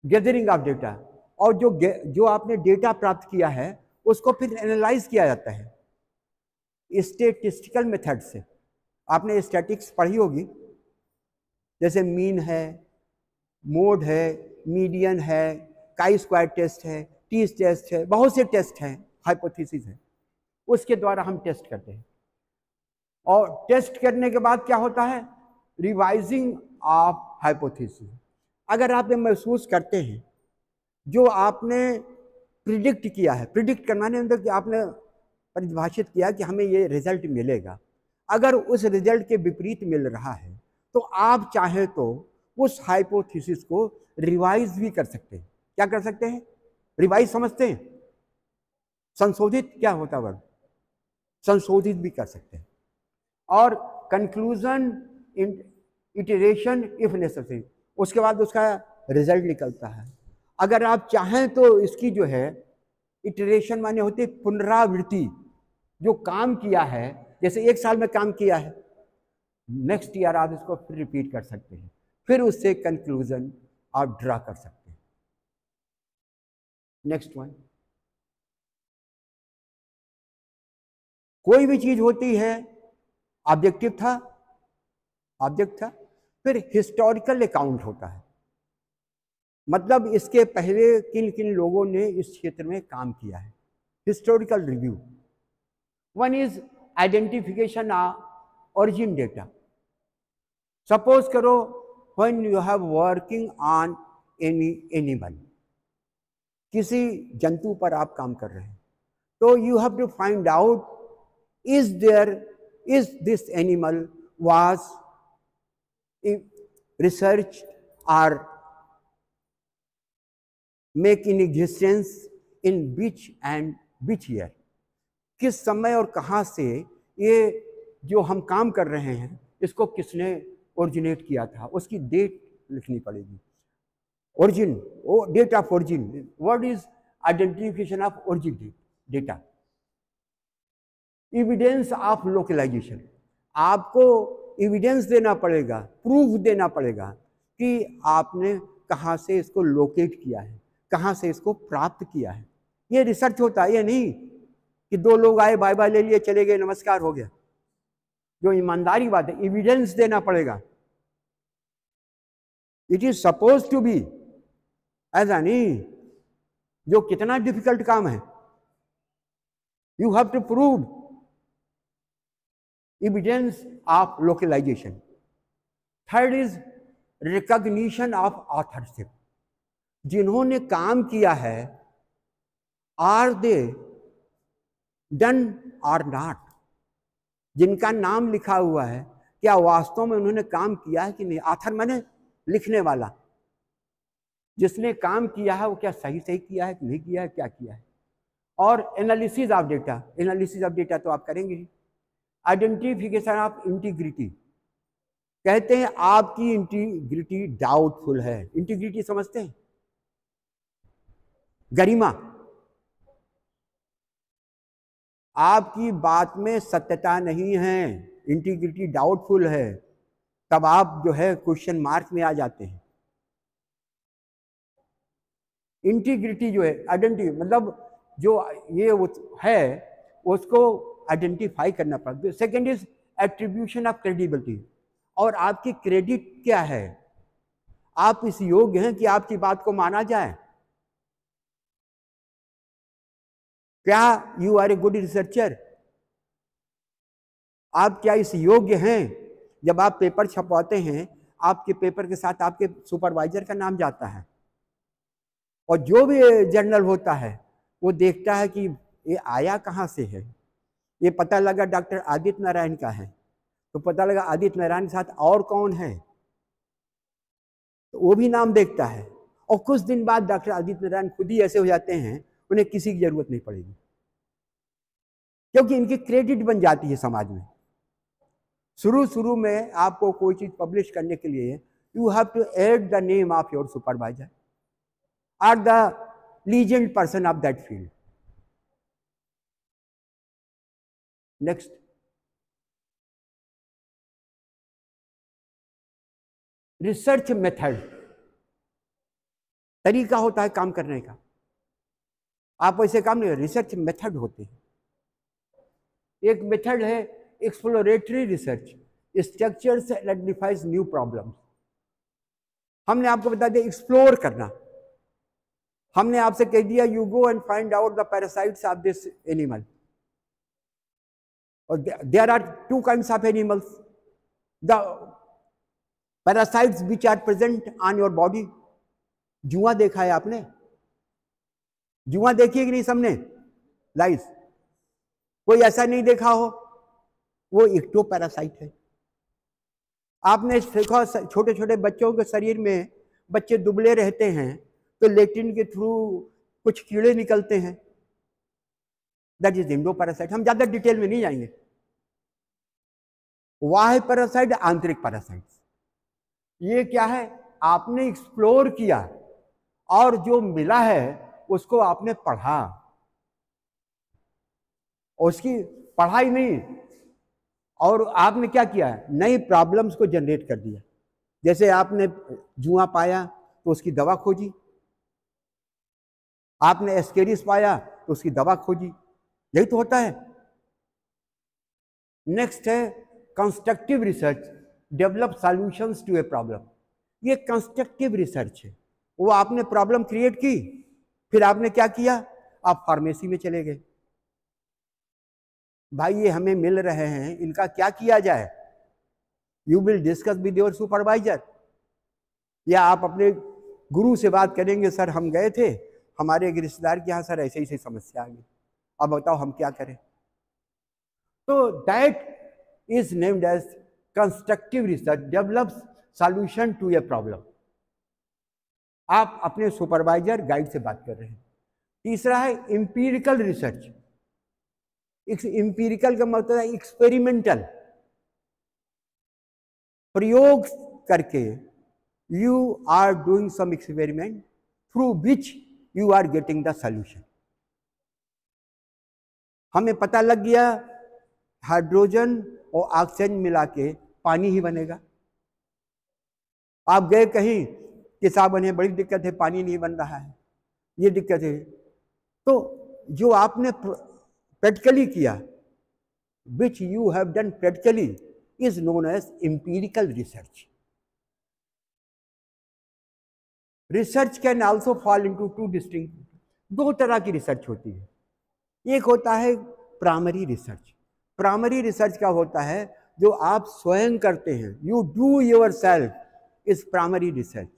Gathering of data. और जो आपने डेटा प्राप्त किया है उसको फिर एनालाइज किया जाता है स्टैटिस्टिकल मेथड से। आपने स्टैटिक्स पढ़ी होगी, जैसे मीन है, मोड है, मीडियन है, काई स्क्वायर टेस्ट है, टी टेस्ट है, बहुत से टेस्ट हैं, हाइपोथेसिस है, उसके द्वारा हम टेस्ट करते हैं। और टेस्ट करने के बाद क्या होता है, रिवाइजिंग ऑफ हाइपोथेसिस। अगर आप ये महसूस करते हैं जो आपने प्रिडिक्ट किया है, प्रिडिक्ट करना नहीं कि आपने परिभाषित किया कि हमें ये रिजल्ट मिलेगा, अगर उस रिजल्ट के विपरीत मिल रहा है तो आप चाहे तो उस हाइपोथेसिस को रिवाइज भी कर सकते हैं। क्या कर सकते हैं, रिवाइज समझते हैं, संशोधित क्या होता है वर्ड, संशोधित भी कर सकते हैं। और कंक्लूजन, इटरेशन इफ नेसेसरी, उसके बाद उसका रिजल्ट निकलता है। अगर आप चाहें तो इसकी जो है इटरेशन माने होती है पुनरावृत्ति, जो काम किया है, जैसे 1 साल में काम किया है नेक्स्ट ईयर आप इसको फिर रिपीट कर सकते हैं, फिर उससे कंक्लूजन आप ड्रा कर सकते हैं। नेक्स्ट वन, कोई भी चीज होती है, ऑब्जेक्टिव था, ऑब्जेक्ट था, फिर हिस्टोरिकल अकाउंट होता है, मतलब इसके पहले किन किन लोगों ने इस क्षेत्र में काम किया है, historical review. One is identification of origin data. Suppose करो when you have working on any animal, किसी जंतु पर आप काम कर रहे हैं, तो you have to find out is this animal was researched or make in existence in which and which year, किस समय और कहाँ से ये जो हम काम कर रहे हैं इसको किसने ओरिजिनेट किया था, उसकी डेट लिखनी पड़ेगी। Origin, date of origin, what is identification of origin data. Evidence of localization, आपको एविडेंस देना पड़ेगा, प्रूफ देना पड़ेगा कि आपने कहाँ से इसको लोकेट किया है, कहाँ से इसको प्राप्त किया है। ये रिसर्च होता है, ये नहीं कि दो लोग आए, बाय बाय ले लिए, चले गए, नमस्कार हो गया। जो ईमानदारी बात है, एविडेंस देना पड़ेगा। It is suppose to be, ऐसा नहीं, जो कितना डिफिकल्ट काम है। You have to prove evidence of localization. Third is recognition of authorship. जिन्होंने काम किया है, are they done or not, जिनका नाम लिखा हुआ है क्या वास्तव में उन्होंने काम किया है कि नहीं। ऑथर माने लिखने वाला, जिसने काम किया है वो क्या सही सही किया है कि नहीं किया है, क्या किया है। और analysis of data, analysis of data तो आप करेंगे ही। आइडेंटिफिकेशन ऑफ इंटीग्रिटी, कहते हैं आपकी इंटीग्रिटी डाउटफुल है। इंटीग्रिटी समझते हैं, गरिमा, आपकी बात में सत्यता नहीं है, इंटीग्रिटी डाउटफुल है, तब आप जो है क्वेश्चन मार्क में आ जाते हैं। इंटीग्रिटी जो है, आइडेंटिटी मतलब जो ये है उसको आइडेंटिफाई करना पड़ता है। Second is attribution of credibility, और आपकी क्रेडिट क्या है, आप इस योग्य हैं कि आपकी बात को माना जाए। क्या you are a good researcher, आप क्या इस योग्य हैं। जब आप पेपर छपवाते हैं, आपके पेपर के साथ आपके सुपरवाइजर का नाम जाता है, और जो भी जर्नल होता है वो देखता है कि ये आया कहाँ से है। ये पता लगा डॉक्टर आदित्य नारायण का है, तो पता लगा आदित्य नारायण के साथ और कौन है, तो वो भी नाम देखता है। और कुछ दिन बाद डॉक्टर आदित्य नारायण खुद ही ऐसे हो जाते हैं, उन्हें किसी की जरूरत नहीं पड़ेगी, क्योंकि इनकी क्रेडिट बन जाती है समाज में। शुरू में आपको कोई चीज पब्लिश करने के लिए you have to add the name of your supervisor और the legend person of that field. Next, research method, तरीका होता है काम करने का। आप वैसे काम नहीं, रिसर्च मेथड होते हैं। एक मेथड है exploratory research, structures identifies new problems. हमने आपको बता दिया एक्सप्लोर करना, हमने आपसे कह दिया you go and find out the parasites of this animal. और there are two kinds of animals, the parasites which are present on your body। जुआ देखा है आपने, जुआ देखी है कि नहीं सबने, लाइस, कोई ऐसा नहीं देखा हो, वो इक्टोपैरासाइट है। आपने देखा छोटे छोटे बच्चों के शरीर में, बच्चे दुबले रहते हैं तो लेट्रिन के थ्रू कुछ कीड़े निकलते हैं, दैट इज एंडोपैरासाइट। हम ज्यादा डिटेल में नहीं जाएंगे। बाह्य पैरासाइट, आंतरिक पैरासाइट, ये क्या है, आपने एक्सप्लोर किया और जो मिला है उसको आपने पढ़ा, और उसकी पढ़ाई नहीं, और आपने क्या किया, नई प्रॉब्लम्स को जनरेट कर दिया। जैसे आपने जुआ पाया तो उसकी दवा खोजी, आपने एस्केरिस पाया तो उसकी दवा खोजी, यही तो होता है। नेक्स्ट है constructive research, develop solutions to a problem. ये कंस्ट्रक्टिव रिसर्च है। वो आपने प्रॉब्लम क्रिएट की, फिर आपने क्या किया, आप फार्मेसी में चले गए, भाई ये हमें मिल रहे हैं, इनका क्या किया जाए। You will discuss with your supervisor, या आप अपने गुरु से बात करेंगे, सर हम गए थे हमारे एक रिश्तेदार के यहाँ, सर ऐसे ही समस्या आ गई, अब बताओ हम क्या करें। तो that is named as constructive research, develops solution to a problem. आप अपने सुपरवाइजर गाइड से बात कर रहे हैं। तीसरा है इंपीरिकल रिसर्च। इंपीरिकल का मतलब है एक्सपेरिमेंटल, प्रयोग करके you are doing some experiment through which you are getting the solution. हमें पता लग गया हाइड्रोजन और ऑक्सीजन मिला के पानी ही बनेगा। आप गए कहीं कि साहब उन्हें बड़ी दिक्कत है, पानी नहीं बन रहा है, ये दिक्कत है। तो जो आपने प्रैक्टिकली किया, which you have done practically, is known as empirical research. Research can also fall into two distinct, दो तरह की रिसर्च होती है। एक होता है प्राइमरी रिसर्च। प्राइमरी रिसर्च क्या होता है, जो आप स्वयं करते हैं, you do your self, is primary research.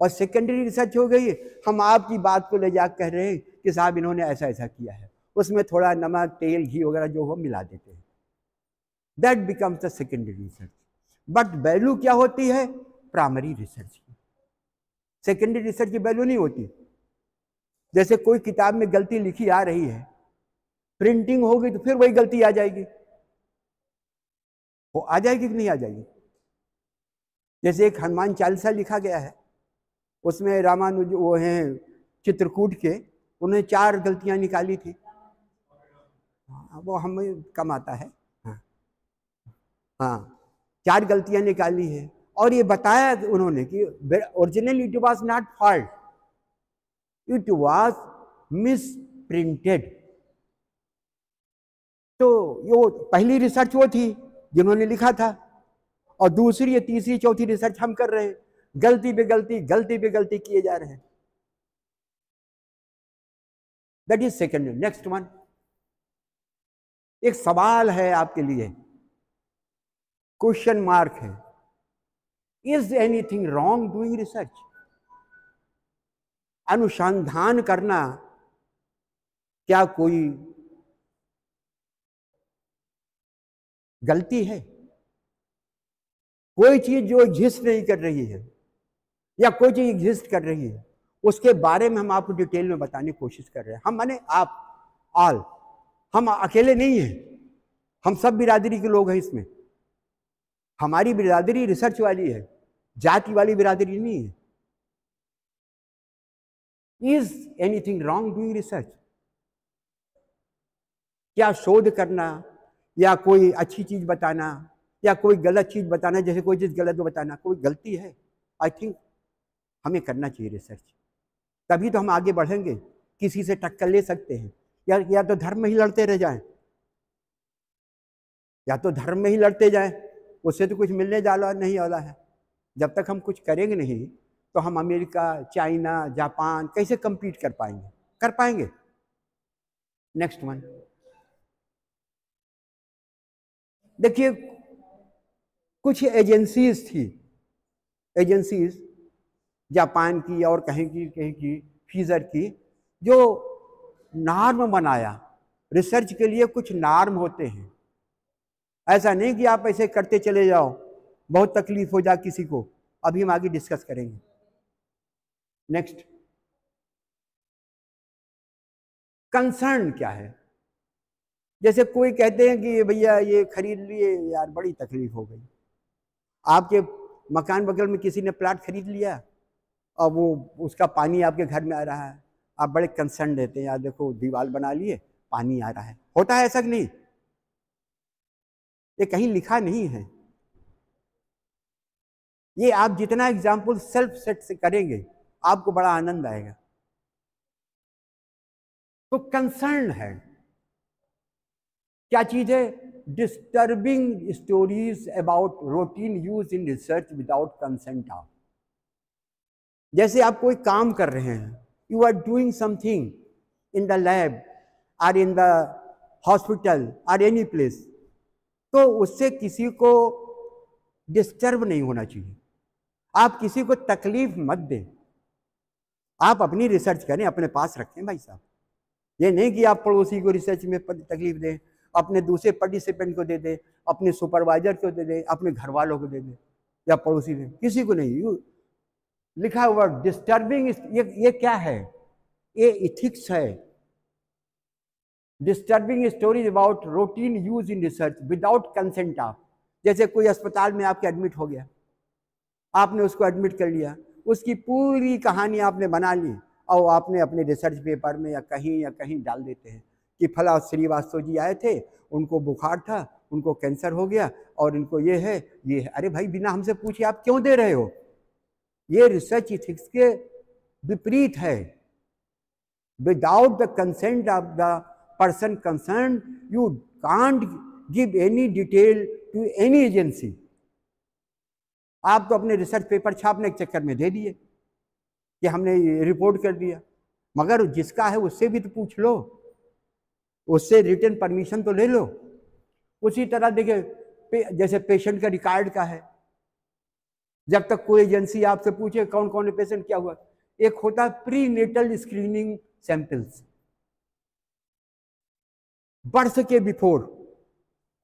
और सेकेंडरी रिसर्च हो गई, हम आपकी बात को ले जा कह रहे हैं कि साहब इन्होंने ऐसा ऐसा किया है, उसमें थोड़ा नमक तेल घी वगैरह जो हो मिला देते हैं, that becomes the secondary research. But value क्या होती है प्राइमरी रिसर्च की, सेकेंडरी रिसर्च की वैल्यू नहीं होती। जैसे कोई किताब में गलती लिखी आ रही है, प्रिंटिंग होगी तो फिर वही गलती आ जाएगी, वो आ जाएगी कि नहीं आ जाएगी। जैसे एक हनुमान चालीसा लिखा गया है, उसमें रामानुज वो हैं चित्रकूट के, उन्हें 4 गलतियां निकाली थी, वो हमें कम आता है। हाँ 4 गलतियां निकाली है, और ये बताया उन्होंने कि original it was not fault, it was miss printed. तो ये पहली रिसर्च वो थी जिन्होंने लिखा था, और दूसरी या तीसरी चौथी रिसर्च हम कर रहे हैं, गलती पे गलती गलती पे गलती किए जा रहे हैं। That is second. Next one, एक सवाल है आपके लिए, क्वेश्चन मार्क है, is anything wrong doing research? अनुसंधान करना क्या कोई गलती है? कोई चीज जो एग्जिस्ट नहीं कर रही है या कोई चीज एग्जिस्ट कर रही है, उसके बारे में हम आपको डिटेल में बताने की कोशिश कर रहे हैं। हम माने आप ऑल, हम अकेले नहीं हैं, हम सब बिरादरी के लोग हैं इसमें। हमारी बिरादरी रिसर्च वाली है, जाति वाली बिरादरी नहीं है। Is anything wrong doing research? क्या शोध करना या कोई अच्छी चीज बताना या कोई गलत चीज बताना, जैसे कोई चीज गलत बताना, कोई गलती है? आई थिंक हमें करना चाहिए रिसर्च, तभी तो हम आगे बढ़ेंगे, किसी से टक्कर ले सकते हैं। या तो धर्म में ही लड़ते रह जाएं, या तो धर्म में ही लड़ते जाएं, उससे तो कुछ मिलने वाला नहीं वाला है। जब तक हम कुछ करेंगे नहीं तो हम अमेरिका, चाइना, जापान कैसे compete कर पाएंगे? कर पाएंगे? नेक्स्ट वन देखिए, कुछ एजेंसीज थी, एजेंसीज जापान की और कहीं की फीजर की, जो नॉर्म बनाया रिसर्च के लिए। कुछ नॉर्म होते हैं, ऐसा नहीं कि आप ऐसे करते चले जाओ, बहुत तकलीफ हो जाए किसी को। अभी हम आगे डिस्कस करेंगे। नेक्स्ट, कंसर्न क्या है? जैसे कोई कहते हैं कि भैया ये खरीद लिए यार, बड़ी तकलीफ हो गई। आपके मकान बगल में किसी ने प्लाट खरीद लिया और वो उसका पानी आपके घर में आ रहा है, आप बड़े कंसर्न रहते हैं, यार देखो दीवार बना लिए, पानी आ रहा है। होता है ऐसा कि नहीं? ये कहीं लिखा नहीं है। ये आप जितना एग्जाम्पल सेल्फ सेट से करेंगे आपको बड़ा आनंद आएगा। तो कंसर्न है, क्या चीज है? Disturbing stories about routine use in research without consent of. जैसे आप कोई काम कर रहे हैं, you are doing something in the lab और इन द हॉस्पिटल और एनी प्लेस, तो उससे किसी को डिस्टर्ब नहीं होना चाहिए। आप किसी को तकलीफ मत दें। आप अपनी रिसर्च करें, अपने पास रखें भाई साहब। ये नहीं कि आप पड़ोसी को रिसर्च में तकलीफ दें, अपने दूसरे पार्टिसिपेंट को दे दे, अपने सुपरवाइजर को दे दे, अपने घर वालों को दे दे, या पड़ोसी दे, किसी को नहीं। लिखा हुआ डिस्टर्बिंग, ये क्या है? ये इथिक्स है। Disturbing stories about routine use in research without consent of. जैसे कोई अस्पताल में आपके एडमिट हो गया, आपने उसको एडमिट कर लिया, उसकी पूरी कहानी आपने बना ली और आपने अपने रिसर्च पेपर में या कहीं डाल देते हैं कि फला श्रीवास्तव जी आए थे, उनको बुखार था, उनको कैंसर हो गया और इनको ये है। अरे भाई, बिना हमसे पूछे आप क्यों दे रहे हो? ये रिसर्च इथिक्स के विपरीत है। Without the consent of the person concern you can't give any detail to any agency. आप तो अपने रिसर्च पेपर छापने के चक्कर में दे दिए कि हमने रिपोर्ट कर दिया, मगर जिसका है उससे भी तो पूछ लो, उससे रिटन परमिशन तो ले लो। उसी तरह देखिए, जैसे पेशेंट का रिकॉर्ड का है, जब तक कोई एजेंसी आपसे पूछे कौन कौन है पेशेंट, क्या हुआ, एक होता है prenatal screening samples. Birth के बिफोर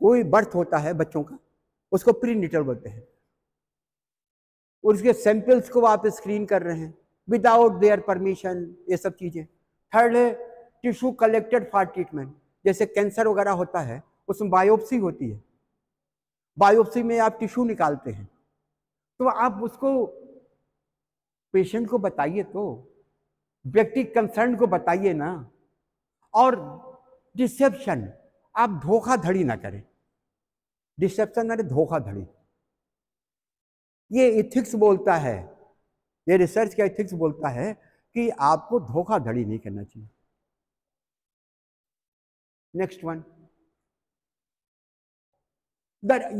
कोई बर्थ होता है बच्चों का, उसको प्री नेटल बोलते हैं। उसके सैंपल्स को आप स्क्रीन कर रहे हैं विदाउट देयर परमिशन, ये सब चीजें। थर्ड है टिश्यू कलेक्टेड फॉर ट्रीटमेंट। जैसे कैंसर वगैरह होता है, उसमें बायोप्सी होती है। बायोप्सी में आप टिश्यू निकालते हैं, तो आप उसको पेशेंट को बताइए, तो व्यक्ति कंसर्न को बताइए ना। और डिसेप्शन, आप धोखाधड़ी ना करें। डिसेप्शन अरे धोखाधड़ी, ये इथिक्स बोलता है, ये रिसर्च का इथिक्स बोलता है कि आपको धोखाधड़ी नहीं करना चाहिए। नेक्स्ट वन,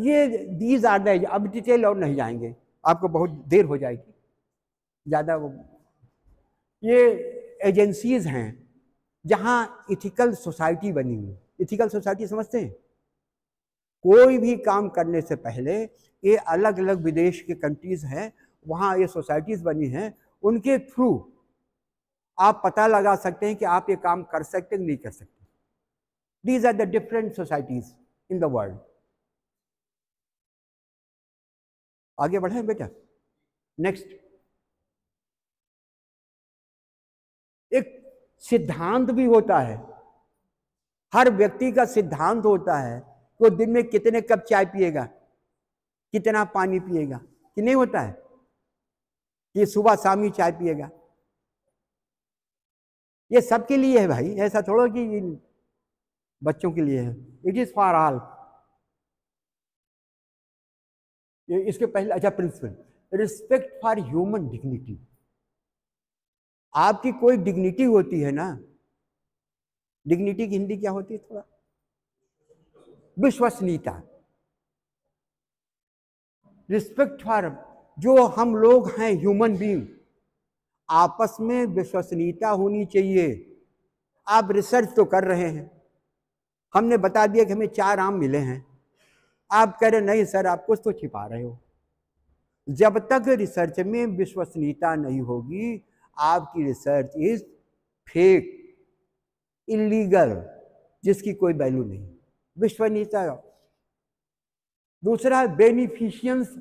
ये दीज आर द, अब डिटेल और नहीं जाएंगे, आपको बहुत देर हो जाएगी ज़्यादा। ये एजेंसीज हैं जहां इथिकल सोसाइटी बनी हुई। इथिकल सोसाइटी समझते हैं? कोई भी काम करने से पहले, ये अलग अलग विदेश के कंट्रीज हैं, वहां ये सोसाइटीज बनी हैं, उनके थ्रू आप पता लगा सकते हैं कि आप ये काम कर सकते हैं नहीं कर सकते। These are the different societies in the world. आगे बढ़े बेटा। नेक्स्ट, एक सिद्धांत भी होता है। हर व्यक्ति का सिद्धांत होता है, वो दिन में कितने कप चाय पिएगा, कितना पानी पिएगा, कि नहीं होता है कि सुबह शाम ही चाय पिएगा। ये सबके लिए है भाई, ऐसा थोड़ा कि बच्चों के लिए है। It is for all. इसके पहले अच्छा principle, respect for human dignity. आपकी कोई डिग्निटी होती है ना, डिग्निटी की हिंदी क्या होती है? थोड़ा विश्वसनीयता। रिस्पेक्ट फॉर, जो हम लोग हैं ह्यूमन बीइंग, आपस में विश्वसनीयता होनी चाहिए। आप रिसर्च तो कर रहे हैं, हमने बता दिया कि हमें 4 आम मिले हैं, आप कह रहे नहीं सर आप कुछ तो छिपा रहे हो। जब तक रिसर्च में विश्वसनीयता नहीं होगी, आपकी रिसर्च इज फेक, इलीगल, जिसकी कोई वैल्यू नहीं। विश्वसनीयता। दूसरा है बेनिफिशियंस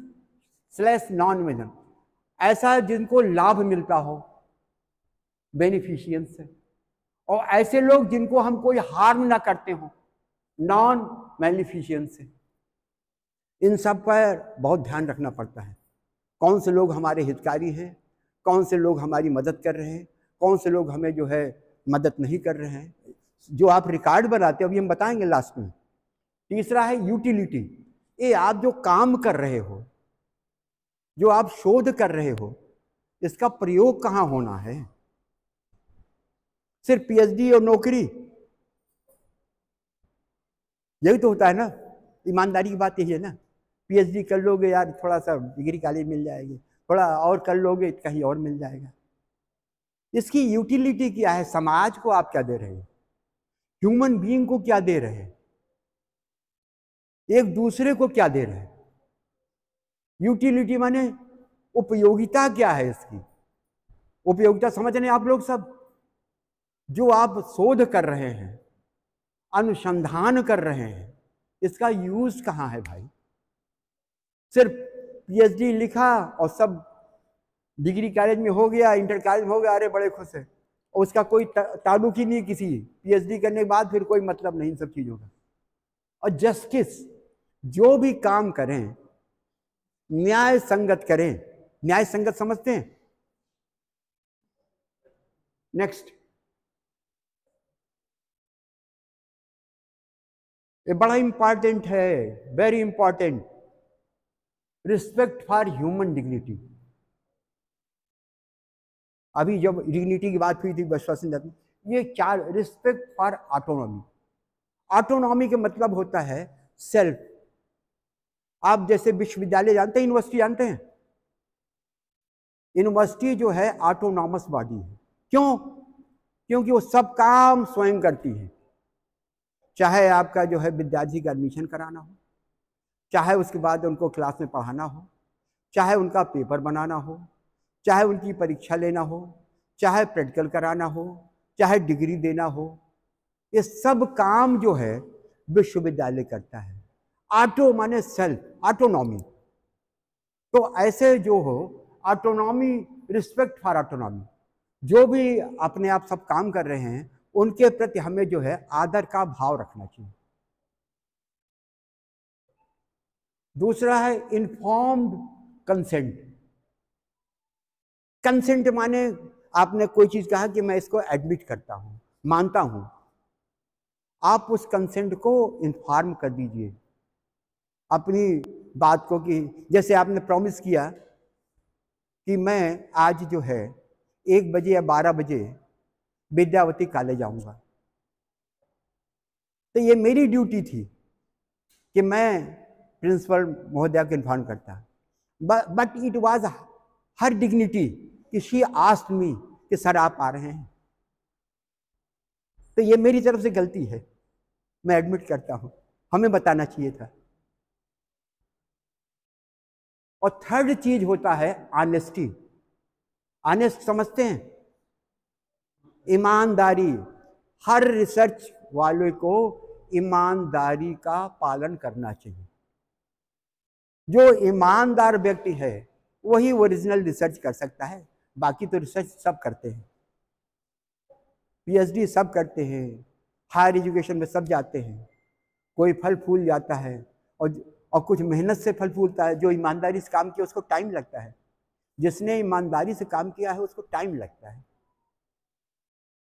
स्लैश नॉन वेजन, ऐसा जिनको लाभ मिलता हो, बेनिफिशियंस है। और ऐसे लोग जिनको हम कोई हार्म ना करते हो, नॉन बेनिफिशियंस है। इन सब पर बहुत ध्यान रखना पड़ता है। कौन से लोग हमारे हितकारी हैं, कौन से लोग हमारी मदद कर रहे हैं, कौन से लोग हमें जो है मदद नहीं कर रहे हैं। जो आप रिकॉर्ड बनाते हो, अभी हम बताएंगे लास्ट में, तीसरा है यूटिलिटी। ये आप जो काम कर रहे हो, जो आप शोध कर रहे हो, इसका प्रयोग कहाँ होना है? सिर्फ पीएचडी और नौकरी, यही तो होता है ना। ईमानदारी की बात यही है ना। पीएचडी कर लोगे यार, थोड़ा सा डिग्री कॉलेज मिल जाएगी, थोड़ा और कर लोगे कहीं और मिल जाएगा। इसकी यूटिलिटी क्या है? समाज को आप क्या दे रहे हैं? ह्यूमन बीइंग को क्या दे रहे हैं? एक दूसरे को क्या दे रहे हैं? यूटिलिटी माने उपयोगिता क्या है इसकी? उपयोगिता समझ रहे हैं आप लोग सब? जो आप शोध कर रहे हैं, अनुसंधान कर रहे हैं, इसका यूज कहाँ है भाई? सिर्फ पीएचडी लिखा और सब डिग्री कॉलेज में हो गया, इंटर कॉलेज में हो गया, अरे बड़े खुश है, और उसका कोई ताल्लुक ही नहीं किसी पीएचडी करने के बाद, फिर कोई मतलब नहीं इन सब चीजों का। और जस्टिस, जो भी काम करें न्याय संगत करें। न्याय संगत समझते हैं? नेक्स्ट, ये बड़ा इंपॉर्टेंट है, very important. Respect for human dignity. अभी जब डिग्निटी की बात हुई थी बसवासन में, ये चार, रिस्पेक्ट फॉर ऑटोनॉमी। ऑटोनॉमी का मतलब होता है सेल्फ। आप जैसे विश्वविद्यालय जानते हैं, यूनिवर्सिटी जानते हैं? यूनिवर्सिटी जो है ऑटोनॉमस बॉडी है। क्यों? क्योंकि वो सब काम स्वयं करती है। चाहे आपका जो है विद्यार्थी का एडमिशन कराना हो, चाहे उसके बाद उनको क्लास में पढ़ाना हो, चाहे उनका पेपर बनाना हो, चाहे उनकी परीक्षा लेना हो, चाहे प्रैक्टिकल कराना हो, चाहे डिग्री देना हो, ये सब काम जो है विश्वविद्यालय करता है। ऑटो माने सेल्फ, ऑटोनॉमी। तो ऐसे जो हो ऑटोनॉमी, रिस्पेक्ट फॉर ऑटोनॉमी, जो भी अपने आप सब काम कर रहे हैं उनके प्रति हमें जो है आदर का भाव रखना चाहिए। दूसरा है इन्फॉर्म्ड कंसेंट। कंसेंट माने आपने कोई चीज कहा कि मैं इसको एडमिट करता हूं, मानता हूं, आप उस कंसेंट को इन्फॉर्म कर दीजिए अपनी बात को, कि जैसे आपने प्रॉमिस किया कि मैं आज जो है 1 बजे या 12 बजे विद्यावती कॉलेज आऊंगा, तो ये मेरी ड्यूटी थी कि मैं प्रिंसिपल महोदया को इन्फॉर्म करता। But it was her dignity कि शी आस्क्ड मी कि सर आप आ रहे हैं, तो ये मेरी तरफ से गलती है, मैं एडमिट करता हूं, हमें बताना चाहिए था। और थर्ड चीज होता है ऑनेस्टी। ऑनेस्ट समझते हैं? ईमानदारी। हर रिसर्च वाले को ईमानदारी का पालन करना चाहिए। जो ईमानदार व्यक्ति है वही ओरिजिनल रिसर्च कर सकता है, बाकी तो रिसर्च सब करते हैं, पीएचडी सब करते हैं, हायर एजुकेशन में सब जाते हैं, कोई फल फूल जाता है और कुछ मेहनत से फल फूलता है। जो ईमानदारी से काम किया उसको टाइम लगता है, जिसने ईमानदारी से काम किया है उसको टाइम लगता है।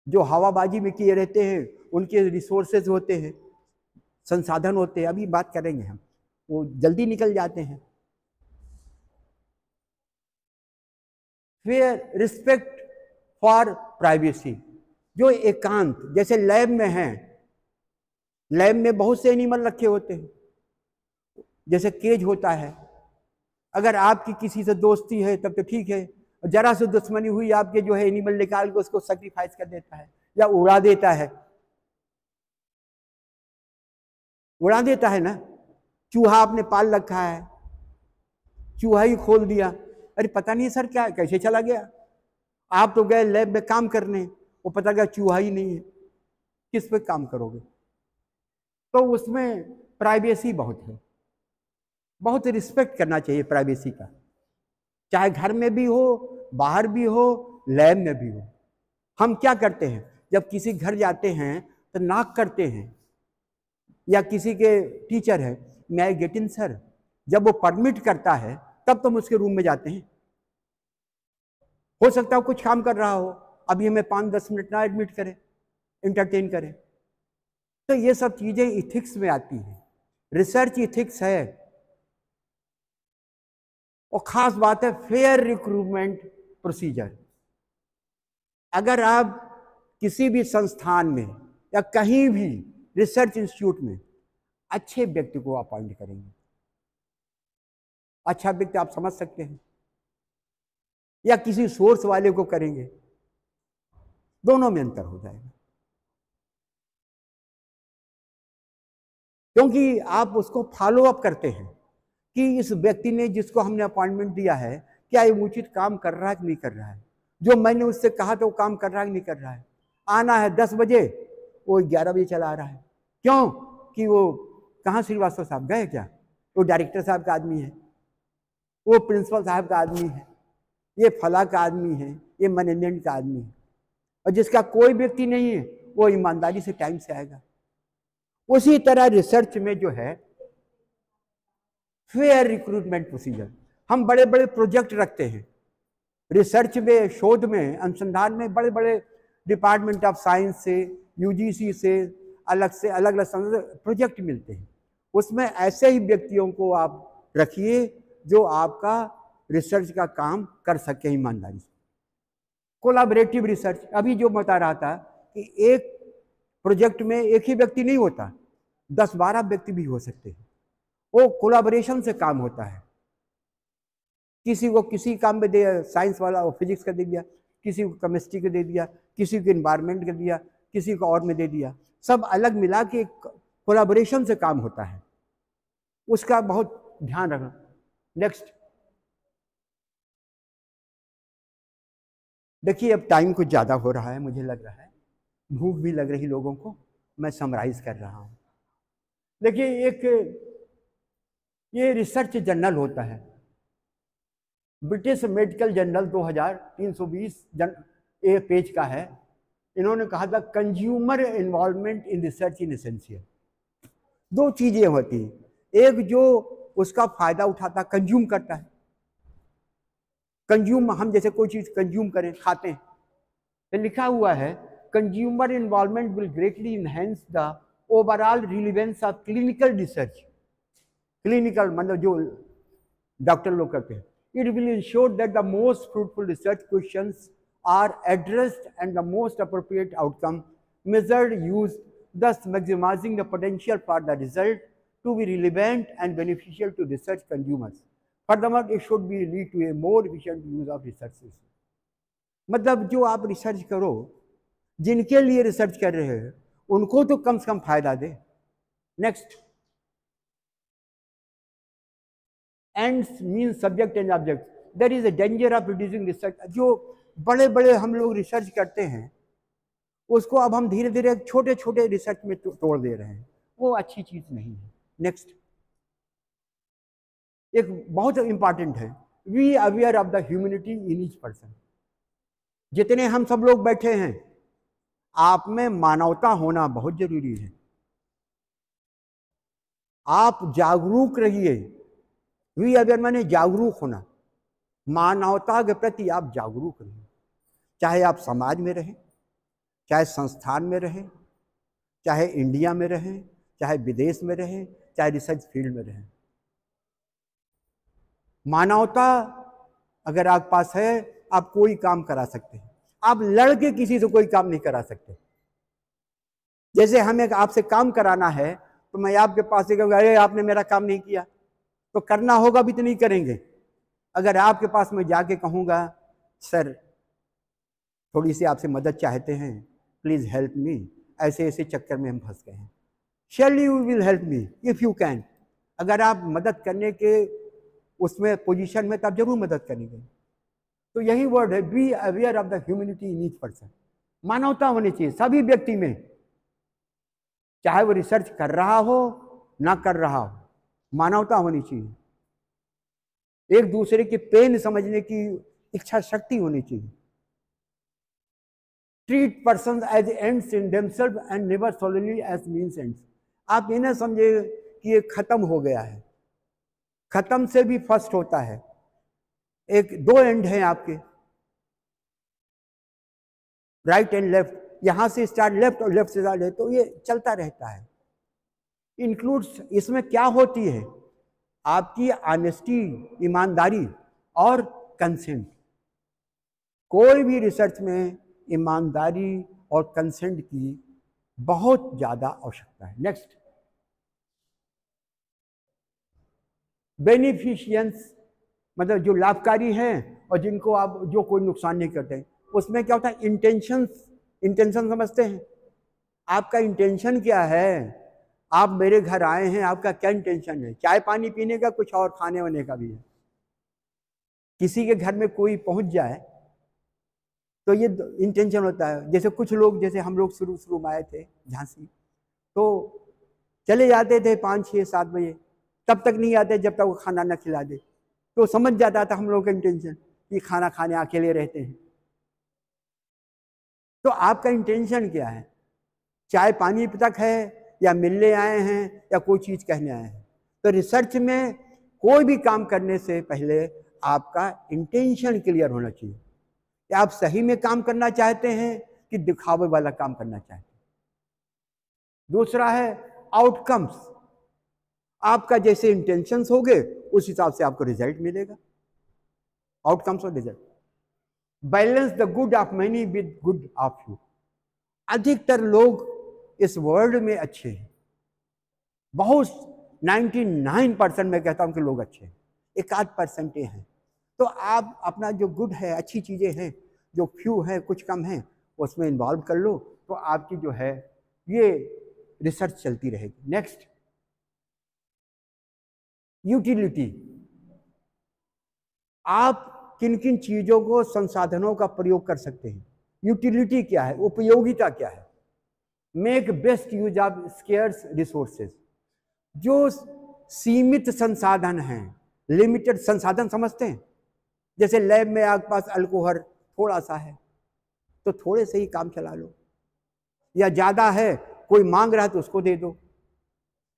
जो हवाबाजी में किए रहते हैं उनके रिसोर्सेज होते हैं, संसाधन होते हैं, अभी बात करेंगे हम, वो जल्दी निकल जाते हैं। फिर रिस्पेक्ट फॉर प्राइवेसी। जो एकांत, जैसे लैब में है, लैब में बहुत से एनिमल रखे होते हैं, जैसे केज होता है, अगर आपकी किसी से दोस्ती है तब तो ठीक है, जरा से दुश्मनी हुई आपके जो है एनिमल निकाल के उसको सैक्रिफाइस कर देता है या उड़ा देता है, उड़ा देता है ना। चूहा आपने पाल रखा है, चूहा ही खोल दिया, अरे पता नहीं सर क्या कैसे चला गया, आप तो गए लैब में काम करने, वो पता गया चूहा ही नहीं है, किस पे काम करोगे? तो उसमें प्राइवेसी बहुत है, बहुत रिस्पेक्ट करना चाहिए प्राइवेसी का, चाहे घर में भी हो, बाहर भी हो, लैब में भी हो। हम क्या करते हैं, जब किसी घर जाते हैं तो नॉक करते हैं, या किसी के टीचर है, मैं आई गेट इन सर, जब वो परमिट करता है तब तो हम उसके रूम में जाते हैं। हो सकता है कुछ काम कर रहा हो, अभी हमें 5-10 मिनट ना एडमिट करें, इंटरटेन करें। तो ये सब चीजें इथिक्स में आती हैं। रिसर्च इथिक्स है, और खास बात है फेयर रिक्रूटमेंट प्रोसीजर। अगर आप किसी भी संस्थान में या कहीं भी रिसर्च इंस्टीट्यूट में अच्छे व्यक्ति को अपॉइंट करेंगे, अच्छा व्यक्ति आप समझ सकते हैं, या किसी सोर्स वाले को करेंगे, दोनों में अंतर हो जाएगा। क्योंकि आप उसको फॉलो अप करते हैं कि इस व्यक्ति ने, जिसको हमने अपॉइंटमेंट दिया है, क्या ये उचित काम कर रहा है कि नहीं कर रहा है, जो मैंने उससे कहा था वो काम कर रहा है कि नहीं कर रहा है। आना है 10 बजे, वो 11 बजे चला आ रहा है। क्यों? कि वो कहाँ श्रीवास्तव साहब गए क्या? वो डायरेक्टर साहब का आदमी है, वो प्रिंसिपल साहब का आदमी है, ये फला का आदमी है, ये मैनेजमेंट का आदमी है। और जिसका कोई व्यक्ति नहीं है वो ईमानदारी से टाइम से आएगा। उसी तरह रिसर्च में जो है फेयर रिक्रूटमेंट प्रोसीजर, हम बड़े बड़े प्रोजेक्ट रखते हैं रिसर्च में, शोध में, अनुसंधान में, बड़े बड़े डिपार्टमेंट ऑफ साइंस से, यूजीसी से, अलग अलग प्रोजेक्ट मिलते हैं। उसमें ऐसे ही व्यक्तियों को आप रखिए जो आपका रिसर्च का काम कर सके ईमानदारी से। कोलैबोरेटिव रिसर्च, अभी जो बता रहा था कि एक प्रोजेक्ट में एक ही व्यक्ति नहीं होता, 10-12 व्यक्ति भी हो सकते हैं। वो कोलैबोरेशन से काम होता है। किसी को किसी काम में दे, साइंस वाला वो फिजिक्स का दे दिया, किसी को केमिस्ट्री का दे दिया, किसी को इन्वायरमेंट का दिया, किसी को और में दे दिया, सब अलग मिला के कोलैबोरेशन से काम होता है। उसका बहुत ध्यान रखना। नेक्स्ट देखिए, अब टाइम कुछ ज़्यादा हो रहा है, मुझे लग रहा है भूख भी लग रही लोगों को, मैं समराइज कर रहा हूँ। देखिए, एक ये रिसर्च जर्नल होता है, ब्रिटिश मेडिकल जर्नल 2320 पेज का है। इन्होंने कहा था consumer involvement in research in essential. दो चीजें होती हैं, एक जो उसका फायदा उठाता, कंज्यूम करता है। कंज्यूम, हम जैसे कोई चीज कंज्यूम करें, खाते हैं, तो लिखा हुआ है consumer involvement will greatly enhance the overall relevance of clinical research. Clinical मतलब जो डॉक्टर लोग करते हैं। It will ensure that the most fruitful research questions are addressed and the most appropriate outcome measured used, thus maximizing the potential for the result to be relevant and beneficial to research consumers. Furthermore, it should be lead to a more efficient use of resources. मतलब जो आप research करो, जिनके लिए research कर रहे हैं, उनको तो कम से कम फायदा दे। Next, ends means subject and object. There is a danger of reducing research. जो बड़े बड़े हम लोग रिसर्च करते हैं उसको अब हम धीरे धीरे छोटे छोटे रिसर्च में तोड़ दे रहे हैं, वो अच्छी चीज नहीं है। नेक्स्ट, एक बहुत इंपॉर्टेंट है, we aware of the humanity in each person. जितने हम सब लोग बैठे हैं, आप में मानवता होना बहुत जरूरी है। आप जागरूक रहिए। वी अवेयर माने जागरूक होना, मानवता के प्रति आप जागरूक रहिए। चाहे आप समाज में रहें, चाहे संस्थान में रहें, चाहे इंडिया में रहें, चाहे विदेश में रहें, चाहे रिसर्च फील्ड में रहें, मानवता अगर आपके पास है, आप कोई काम करा सकते हैं। आप लड़के किसी से कोई काम नहीं करा सकते। जैसे हमें आपसे काम कराना है तो मैं आपके पास से कहूँगा, अरे आपने मेरा काम नहीं किया, तो करना होगा भी तो नहीं करेंगे। अगर आपके पास मैं जाके कहूँगा, सर थोड़ी सी आपसे मदद चाहते हैं, प्लीज़ हेल्प मी, ऐसे ऐसे चक्कर में हम फंस गए हैं, surely you will help me if you can. अगर आप मदद करने के उसमें पोजीशन में, तब जरूर मदद करेंगे। तो यही वर्ड है, be aware of the humanity in each person. मानवता होनी चाहिए सभी व्यक्ति में, चाहे वो रिसर्च कर रहा हो ना कर रहा हो, मानवता होनी चाहिए। एक दूसरे के पेन समझने की इच्छा शक्ति होनी चाहिए। Treat person as ends in themselves and never solely as means ends. आप ये ना समझे कि ये खत्म हो गया है, खत्म से भी फर्स्ट होता है। एक दो एंड हैं आपके, राइट एंड लेफ्ट, यहां से स्टार्ट लेफ्ट और लेफ्ट से स्टार्ट है, तो ये चलता रहता है। इंक्लूड्स, इसमें क्या होती है? आपकी ऑनेस्टी, ईमानदारी और कंसेंट। कोई भी रिसर्च में ईमानदारी और कंसेंट की बहुत ज्यादा आवश्यकता है। नेक्स्ट, बेनिफिशियंस, मतलब जो लाभकारी हैं और जिनको आप, जो कोई नुकसान नहीं करते। उसमें क्या होता है? इंटेंशन समझते हैं? आपका इंटेंशन क्या है? आप मेरे घर आए हैं, आपका क्या इंटेंशन है? चाय पानी पीने का, कुछ और खाने वाने का भी है? किसी के घर में कोई पहुंच जाए तो ये इंटेंशन होता है। जैसे कुछ लोग, जैसे हम लोग शुरू में आए थे झांसी, तो चले जाते थे 5, 6, 7 बजे, तब तक नहीं आते जब तक वो खाना न खिला दे। तो समझ जाता था हम लोग का इंटेंशन कि खाना खाने अकेले रहते हैं। तो आपका इंटेंशन क्या है? चाय पानी तक है, या मिलने आए हैं, या कोई चीज कहने आए हैं? तो रिसर्च में कोई भी काम करने से पहले आपका इंटेंशन क्लियर होना चाहिए कि आप सही में काम करना चाहते हैं कि दिखावे वाला काम करना चाहते हैं। दूसरा है आउटकम्स। आपका जैसे इंटेंशंस होंगे उस हिसाब से आपको रिजल्ट मिलेगा। आउटकम्स और result. Balance the good of many with good of you. अधिकतर लोग इस वर्ल्ड में अच्छे हैं, बहुत 99% मैं कहता हूं कि लोग अच्छे हैं, 1-8% हैं। तो आप अपना जो गुड है, अच्छी चीजें हैं, जो फ्यू है, कुछ कम है, उसमें इन्वॉल्व कर लो, तो आपकी जो है ये रिसर्च चलती रहेगी। Next, utility. आप किन किन चीजों को, संसाधनों का प्रयोग कर सकते हैं? यूटिलिटी क्या है? उपयोगिता क्या है? Make best use of scarce resources. जो सीमित संसाधन हैं, लिमिटेड संसाधन समझते हैं? जैसे लैब में आपके पास अल्कोहल थोड़ा सा है तो थोड़े से ही काम चला लो, या ज्यादा है कोई मांग रहा है तो उसको दे दो।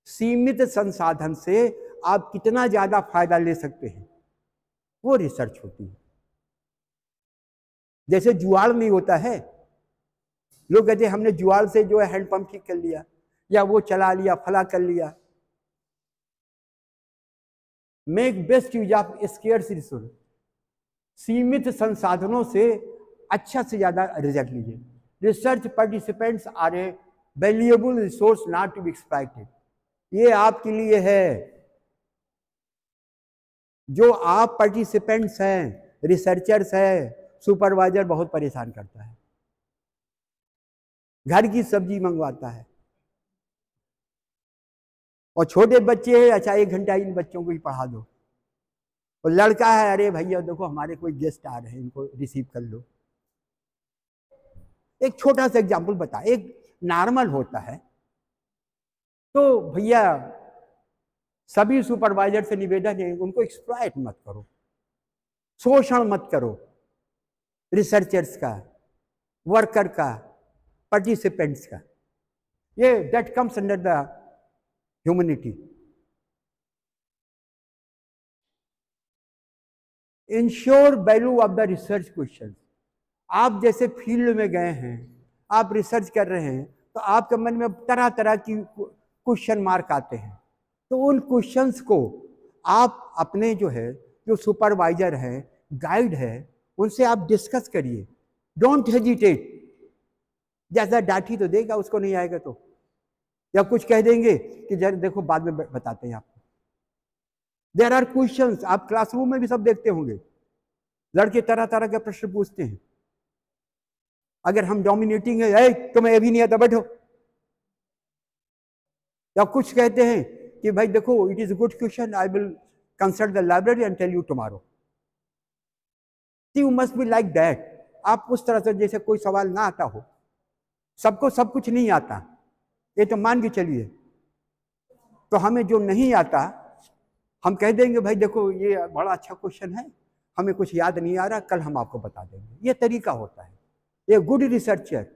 सीमित संसाधन से आप कितना ज्यादा फायदा ले सकते हैं, वो रिसर्च होती है। जैसे जुआड़ नहीं होता है, लोग कहते हैं हमने जुआड़ से जो है हैंडपंप ठीक कर लिया, या वो चला लिया, फला कर लिया। Make best use of scarce resource. सीमित संसाधनों से अच्छा से ज्यादा रिजल्ट लीजिए। Research participants are a valuable resource not to be exploited. ये आपके लिए है। जो आप पार्टिसिपेंट्स हैं, रिसर्चर्स हैं, सुपरवाइजर बहुत परेशान करता है, घर की सब्जी मंगवाता है, और छोटे बच्चे हैं, अच्छा 1 घंटा इन बच्चों को ही पढ़ा दो। और लड़का है, अरे भैया देखो हमारे कोई गेस्ट आ रहे हैं, इनको रिसीव कर लो। एक छोटा सा एग्जाम्पल बता, एक नॉर्मल होता है तो भैया सभी सुपरवाइजर से निवेदन है, उनको एक्सप्लॉइट मत करो, शोषण मत करो, रिसर्चर्स का, वर्कर का, पार्टिसिपेंट्स का। ये that comes under the humanity. Ensure value of the research question. आप जैसे फील्ड में गए हैं, आप रिसर्च कर रहे हैं, तो आपके मन में तरह तरह की क्वेश्चन मार्क आते हैं। तो उन क्वेश्चंस को आप अपने जो सुपरवाइजर है, गाइड है, उनसे आप डिस्कस करिए। Don't hesitate. जैसा डांटी तो देगा, उसको नहीं आएगा तो, या कुछ कह देंगे कि जरा देखो बाद में बताते हैं आपको। देयर आर क्वेश्चंस, आप क्लासरूम में भी सब देखते होंगे, लड़के तरह तरह के प्रश्न पूछते हैं। अगर हम डोमिनेटिंग है, तुम्हें अभी नहीं आता बैठो, या कुछ कहते हैं कि भाई देखो it is a good question, I will consult the library and tell you tomorrow. You must be like that. आप उस तरह से, जैसे कोई सवाल ना आता हो, सबको सब कुछ नहीं आता, ये तो मान के चलिए। तो हमें जो नहीं आता हम कह देंगे भाई देखो ये बड़ा अच्छा क्वेश्चन है, हमें कुछ याद नहीं आ रहा, कल हम आपको बता देंगे। ये तरीका होता है। A good researcher,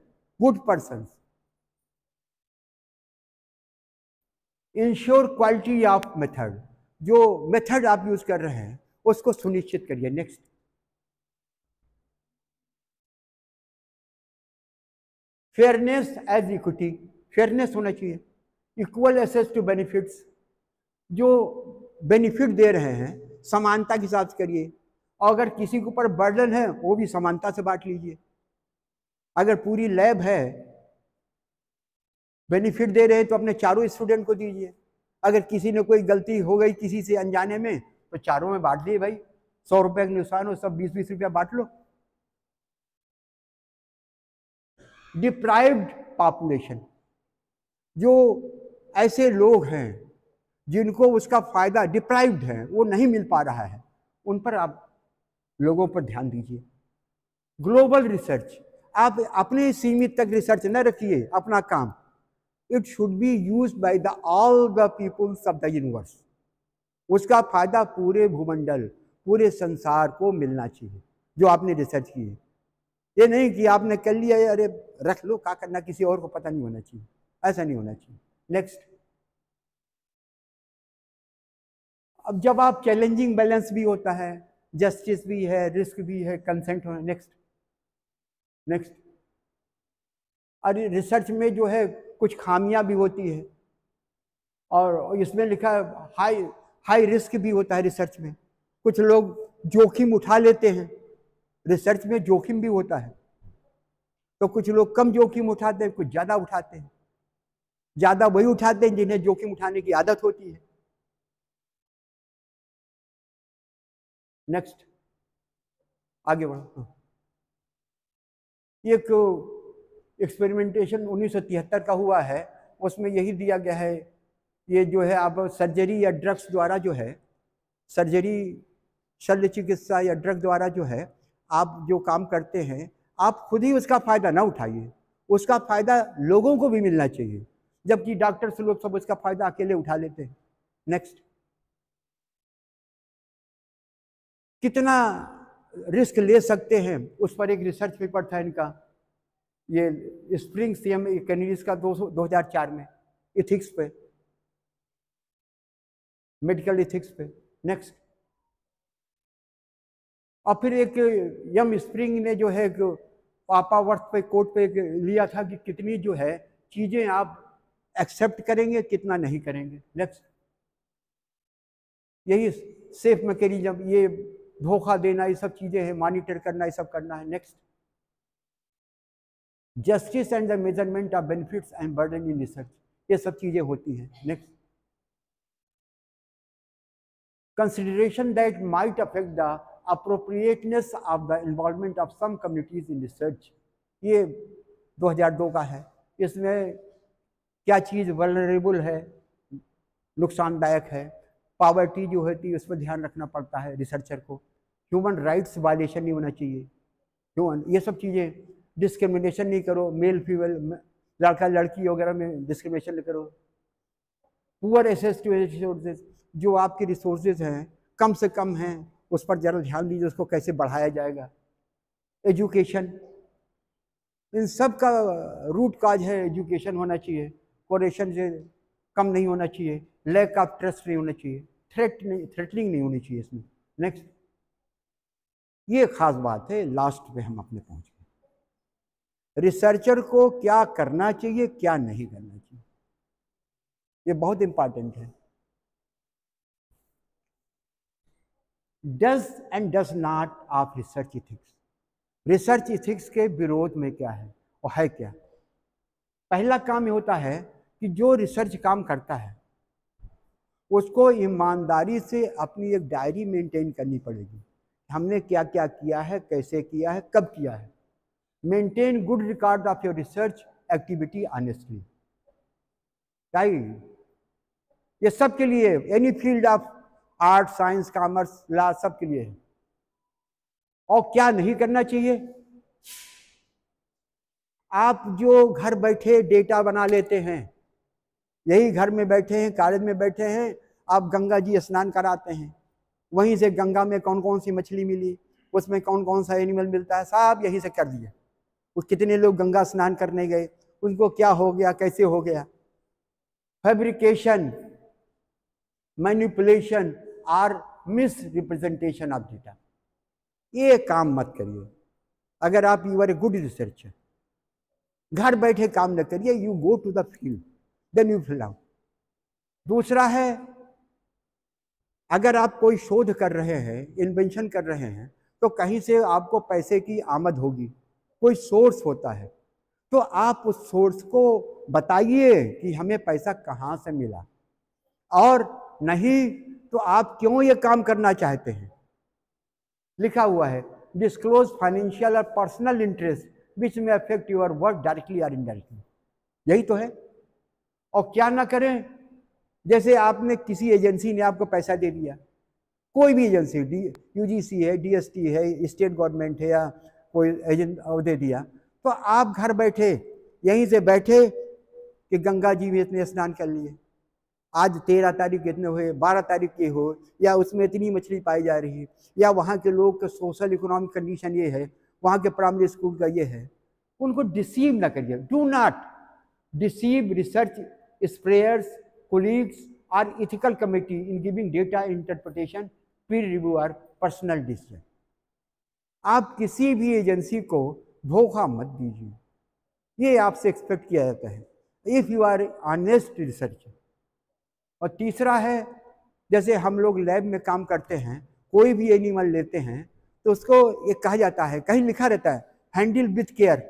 good person. Ensure quality of method. जो मेथड आप यूज कर रहे हैं उसको सुनिश्चित करिए। Next, fairness as equity. Fairness होना चाहिए। इक्वल एसेस टू बेनिफिट्स, जो बेनिफिट दे रहे हैं समानता के साथ करिए, और अगर किसी के ऊपर बर्डन है वो भी समानता से बांट लीजिए। अगर पूरी लैब है, बेनिफिट दे रहे हैं तो अपने चारों स्टूडेंट को दीजिए। अगर किसी ने कोई गलती हो गई किसी से अनजाने में तो चारों में बांट दिए भाई, 100 रुपए का नुकसान हो सब 20-20 रुपया बांट लो। डिप्राइव्ड पॉपुलेशन, जो ऐसे लोग हैं जिनको उसका फायदा डिप्राइव्ड है, वो नहीं मिल पा रहा है, उन पर आप लोगों पर ध्यान दीजिए। ग्लोबल रिसर्च, आप अपने सीमित तक रिसर्च न रखिए अपना काम, it should be used by the all the peoples of the universe. उसका फायदा पूरे भूमंडल, पूरे संसार को मिलना चाहिए जो आपने रिसर्च की है। ये नहीं कि आपने कर लिया है, अरे रख लो, क्या करना, किसी और को पता नहीं होना चाहिए, ऐसा नहीं होना चाहिए। नेक्स्ट, अब जब आप चैलेंजिंग बैलेंस भी होता है, जस्टिस भी है, रिस्क भी है, कंसेंट हो। नेक्स्ट, अरे रिसर्च में जो है कुछ खामियां भी होती है, और इसमें लिखा है हाई रिस्क भी होता है रिसर्च में। कुछ लोग जोखिम उठा लेते हैं, रिसर्च में जोखिम भी होता है, तो कुछ लोग कम जोखिम उठाते हैं, कुछ ज़्यादा उठाते हैं। ज़्यादा वही उठाते हैं जिन्हें जोखिम उठाने की आदत होती है। नेक्स्ट, आगे बढ़ो। एक एक्सपेरिमेंटेशन 1973 का हुआ है, उसमें यही दिया गया है, ये जो है आप सर्जरी या ड्रग्स द्वारा जो है, सर्जरी शल्य चिकित्सा या ड्रग द्वारा जो है आप जो काम करते हैं, आप खुद ही उसका फायदा ना उठाइए, उसका फायदा लोगों को भी मिलना चाहिए, जबकि डॉक्टर्स लोग सब उसका फायदा अकेले उठा लेते हैं। नेक्स्ट, कितना रिस्क ले सकते हैं उस पर एक रिसर्च पेपर था इनका, ये स्प्रिंग सीएम कैनेडिस का 2004 में, इथिक्स पे, मेडिकल इथिक्स पे। नेक्स्ट, और फिर एक यम स्प्रिंग ने जो है पापा वर्थ पे कोट पे लिया था कि कितनी जो है चीजें आप एक्सेप्ट करेंगे, कितना नहीं करेंगे। नेक्स्ट, यही सेफ मैकेनिज्म, ये धोखा देना, ये सब चीजें हैं, मॉनिटर करना, ये सब करना है। Next, justice and the measurement of benefits and burden in research, ये सब चीजें होती हैं। Next, consideration that might affect the appropriateness of the involvement of some communities in research, ये 2002 का है। इसमें क्या चीज़ वल्नरेबल है, नुकसानदायक है, पॉवर्टी जो होती है उस पर ध्यान रखना पड़ता है रिसर्चर को, ह्यूमन राइट्स वायलेशन नहीं होना चाहिए, ये सब चीज़ें, डिस्क्रिमिनेशन नहीं करो, मेल फीमेल, लड़का लड़की वगैरह में डिस्क्रिमिनेशन नहीं करो। पुअर एक्सेस टू रिसोर्सेज, जो आपके रिसोर्सेज हैं कम से कम हैं, उस पर ज़रा ध्यान दीजिए, उसको कैसे बढ़ाया जाएगा। एजुकेशन, इन सब का रूट काज है एजुकेशन होना चाहिए, कोरेशन से कम नहीं होना चाहिए, लैक ऑफ ट्रस्ट नहीं होना चाहिए, थ्रेटनिंग नहीं होनी चाहिए इसमें। नेक्स्ट, ये खास बात है, लास्ट पे हम अपने पहुंच गए। रिसर्चर को क्या करना चाहिए, क्या नहीं करना चाहिए, ये बहुत इंपॉर्टेंट है। Does and does not of research ethics, research ethics के विरोध में क्या है और है क्या। पहला काम ये होता है कि जो रिसर्च काम करता है उसको ईमानदारी से अपनी एक डायरी मेंटेन करनी पड़ेगी, हमने क्या क्या किया है, कैसे किया है, कब किया है। Maintain good record of your research activity honestly, ये सब के लिए, any field of art, science, commerce, law, सब के लिए है। और क्या नहीं करना चाहिए, आप जो घर बैठे डेटा बना लेते हैं, यही घर में बैठे हैं, कॉलेज में बैठे हैं, आप गंगा जी स्नान कराते हैं, वहीं से गंगा में कौन कौन सी मछली मिली, उसमें कौन कौन सा एनिमल मिलता है, सब यहीं से कर दिया। वो कितने लोग गंगा स्नान करने गए, उनको क्या हो गया, कैसे हो गया। फैब्रिकेशन, मैनिपुलेशन और मिस रिप्रेजेंटेशन ऑफ डेटा, ये काम मत करिए। अगर आप you are a good researcher, घर बैठे काम न करिए, you go to the field, then you fill out. दूसरा है, अगर आप कोई शोध कर रहे हैं, इन्वेंशन कर रहे हैं, तो कहीं से आपको पैसे की आमद होगी, कोई सोर्स होता है, तो आप उस सोर्स को बताइए कि हमें पैसा कहाँ से मिला, और नहीं तो आप क्यों ये काम करना चाहते हैं। लिखा हुआ है, डिस्क्लोज फाइनेंशियल और पर्सनल इंटरेस्ट विच में अफेक्ट योर वर्क डायरेक्टली और इनडायरेक्टली, यही तो है। और क्या ना करें, जैसे आपने किसी एजेंसी ने आपको पैसा दे दिया, कोई भी एजेंसी, यूजीसी है, डीएसटी है, स्टेट गवर्नमेंट है, या कोई एजेंट दे दिया, तो आप घर बैठे यहीं से बैठे कि गंगा जी में इतने स्नान कर लिए, आज 13 तारीख इतने हुए, 12 तारीख के हो, या उसमें इतनी मछली पाई जा रही है, या वहाँ के लोग का सोशल इकोनॉमिक कंडीशन ये है, वहाँ के प्राइमरी स्कूल का ये है। उनको डिसीव ना करिए, do not deceive research sprayers, colleagues or ethical committee in giving data interpretation, peer review or personal decision। आप किसी भी एजेंसी को धोखा मत दीजिए, ये आपसे एक्सपेक्ट किया जाता है, if you are honest researcher. और तीसरा है, जैसे हम लोग लैब में काम करते हैं, कोई भी एनिमल लेते हैं तो उसको ये कहा जाता है, कहीं लिखा रहता है हैंडल विथ केयर,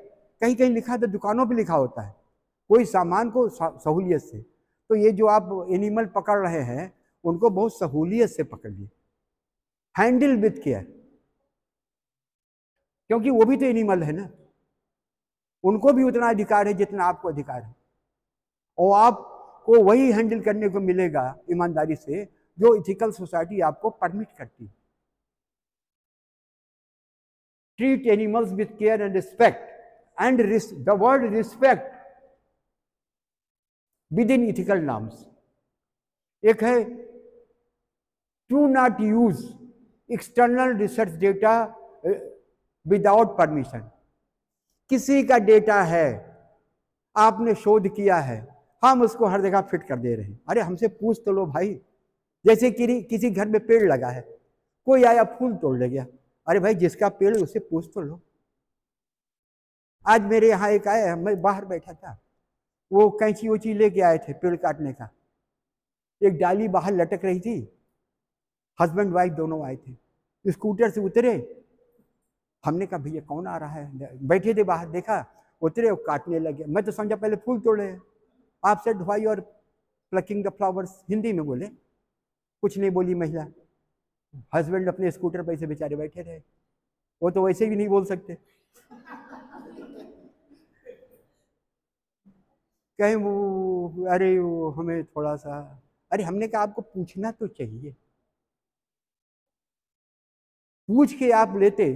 कहीं कहीं लिखा तो दुकानों पे लिखा होता है, कोई सामान को सहूलियत से। तो ये जो आप एनिमल पकड़ रहे हैं उनको बहुत सहूलियत से पकड़िए, हैंडल विथ केयर, क्योंकि वो भी तो एनिमल है ना, उनको भी उतना अधिकार है जितना आपको अधिकार है, और आपको वही हैंडल करने को मिलेगा ईमानदारी से जो इथिकल सोसाइटी आपको परमिट करती है। Treat animals with care and respect, and the word respect within ethical norms। एक है do not use external research data without permission। किसी का डेटा है, आपने शोध किया है, हम उसको हर जगह फिट कर दे रहे हैं। अरे हमसे पूछ तो लो भाई, जैसे किसी घर में पेड़ लगा है, कोई आया फूल तोड़ ले गया, अरे भाई जिसका पेड़ उससे पूछ तो लो। आज मेरे यहाँ एक आया, मैं बाहर बैठा था, वो कैंची वोची लेके आए थे पेड़ काटने का, एक डाली बाहर लटक रही थी, हस्बैंड वाइफ दोनों आए थे, स्कूटर से उतरे, हमने कहा भैया कौन आ रहा है, बैठे थे बाहर, देखा उतरे और काटने लगे। मैं तो समझा पहले फूल तोड़े हैं। आप सेड व्हाई और प्लकिंग द फ्लावर्स, हिंदी में बोले, कुछ नहीं बोली महिला। हस्बैंड अपने स्कूटर पर से बेचारे बैठे रहे, वो तो वैसे भी नहीं बोल सकते, कहीं वो अरे वो हमें थोड़ा सा, अरे हमने कहा आपको पूछना तो चाहिए, पूछ के आप लेते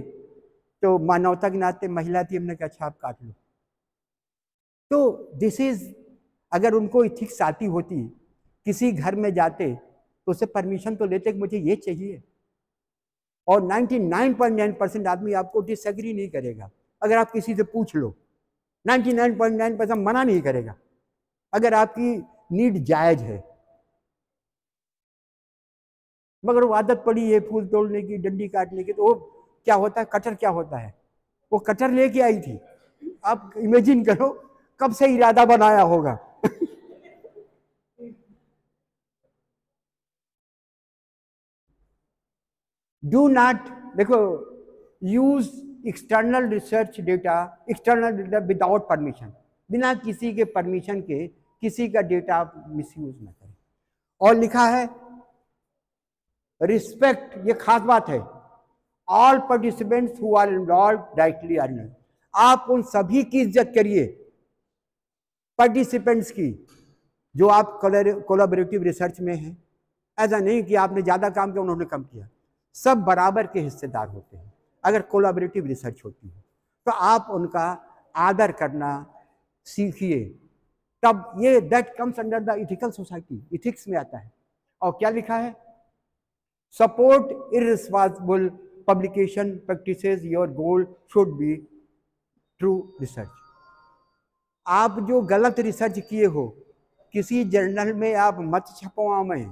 तो मानवता के नाते महिला थी, हमने कहा अच्छा आप काट लो। तो दिस इज, अगर उनको इथिक्स आती होती, किसी घर में जाते तो उससे परमिशन तो लेते कि मुझे ये चाहिए, और 99.9% आदमी आपको डिसएग्री नहीं करेगा। अगर आप किसी से पूछ लो, 99.9% मना नहीं करेगा अगर आपकी नीड जायज है। मगर वो आदत पड़ी है फूल तोड़ने की, डंडी काटने की, तो वो क्या होता है, कटर क्या होता है, वो कटर लेके आई थी, आप इमेजिन करो कब से इरादा बनाया होगा। डू नॉट, देखो, use external research data, external data without permission, बिना किसी के परमिशन के किसी का डेटा आप मिसयूज ना करें। और लिखा है रिस्पेक्ट, ये खास बात है, all participants who are involve directly or not, आप उन सभी की इज्जत करिए, पार्टिसिपेंट्स की, जो आप कोलैबोरेटिव रिसर्च में हैं। ऐसा नहीं कि आपने ज्यादा काम किया उन्होंने कम किया, सब बराबर के हिस्सेदार होते हैं अगर कोलैबोरेटिव रिसर्च होती है, तो आप उनका आदर करना सीखिए, तब ये that comes under the ethical society, ethics में आता है। और क्या लिखा है, support irresponsible publication practices, your goal should be true research. आप जो गलत रिसर्च किए हो किसी जर्नल में आप मत छपवाएं,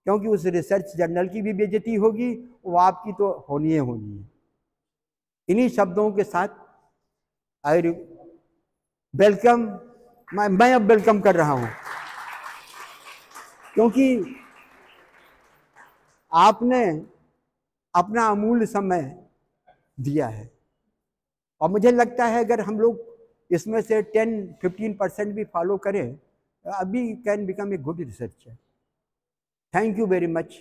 क्योंकि उस रिसर्च जर्नल की भी बेइज्जती होगी, वो आपकी तो होनी है। इन्हीं शब्दों के साथ आई वेलकम, मैं अब वेलकम कर रहा हूं क्योंकि आपने अपना अमूल्य समय दिया है, और मुझे लगता है अगर हम लोग इसमें से 10-15% भी फॉलो करें, अभी can become a good researcher. Thank you very much.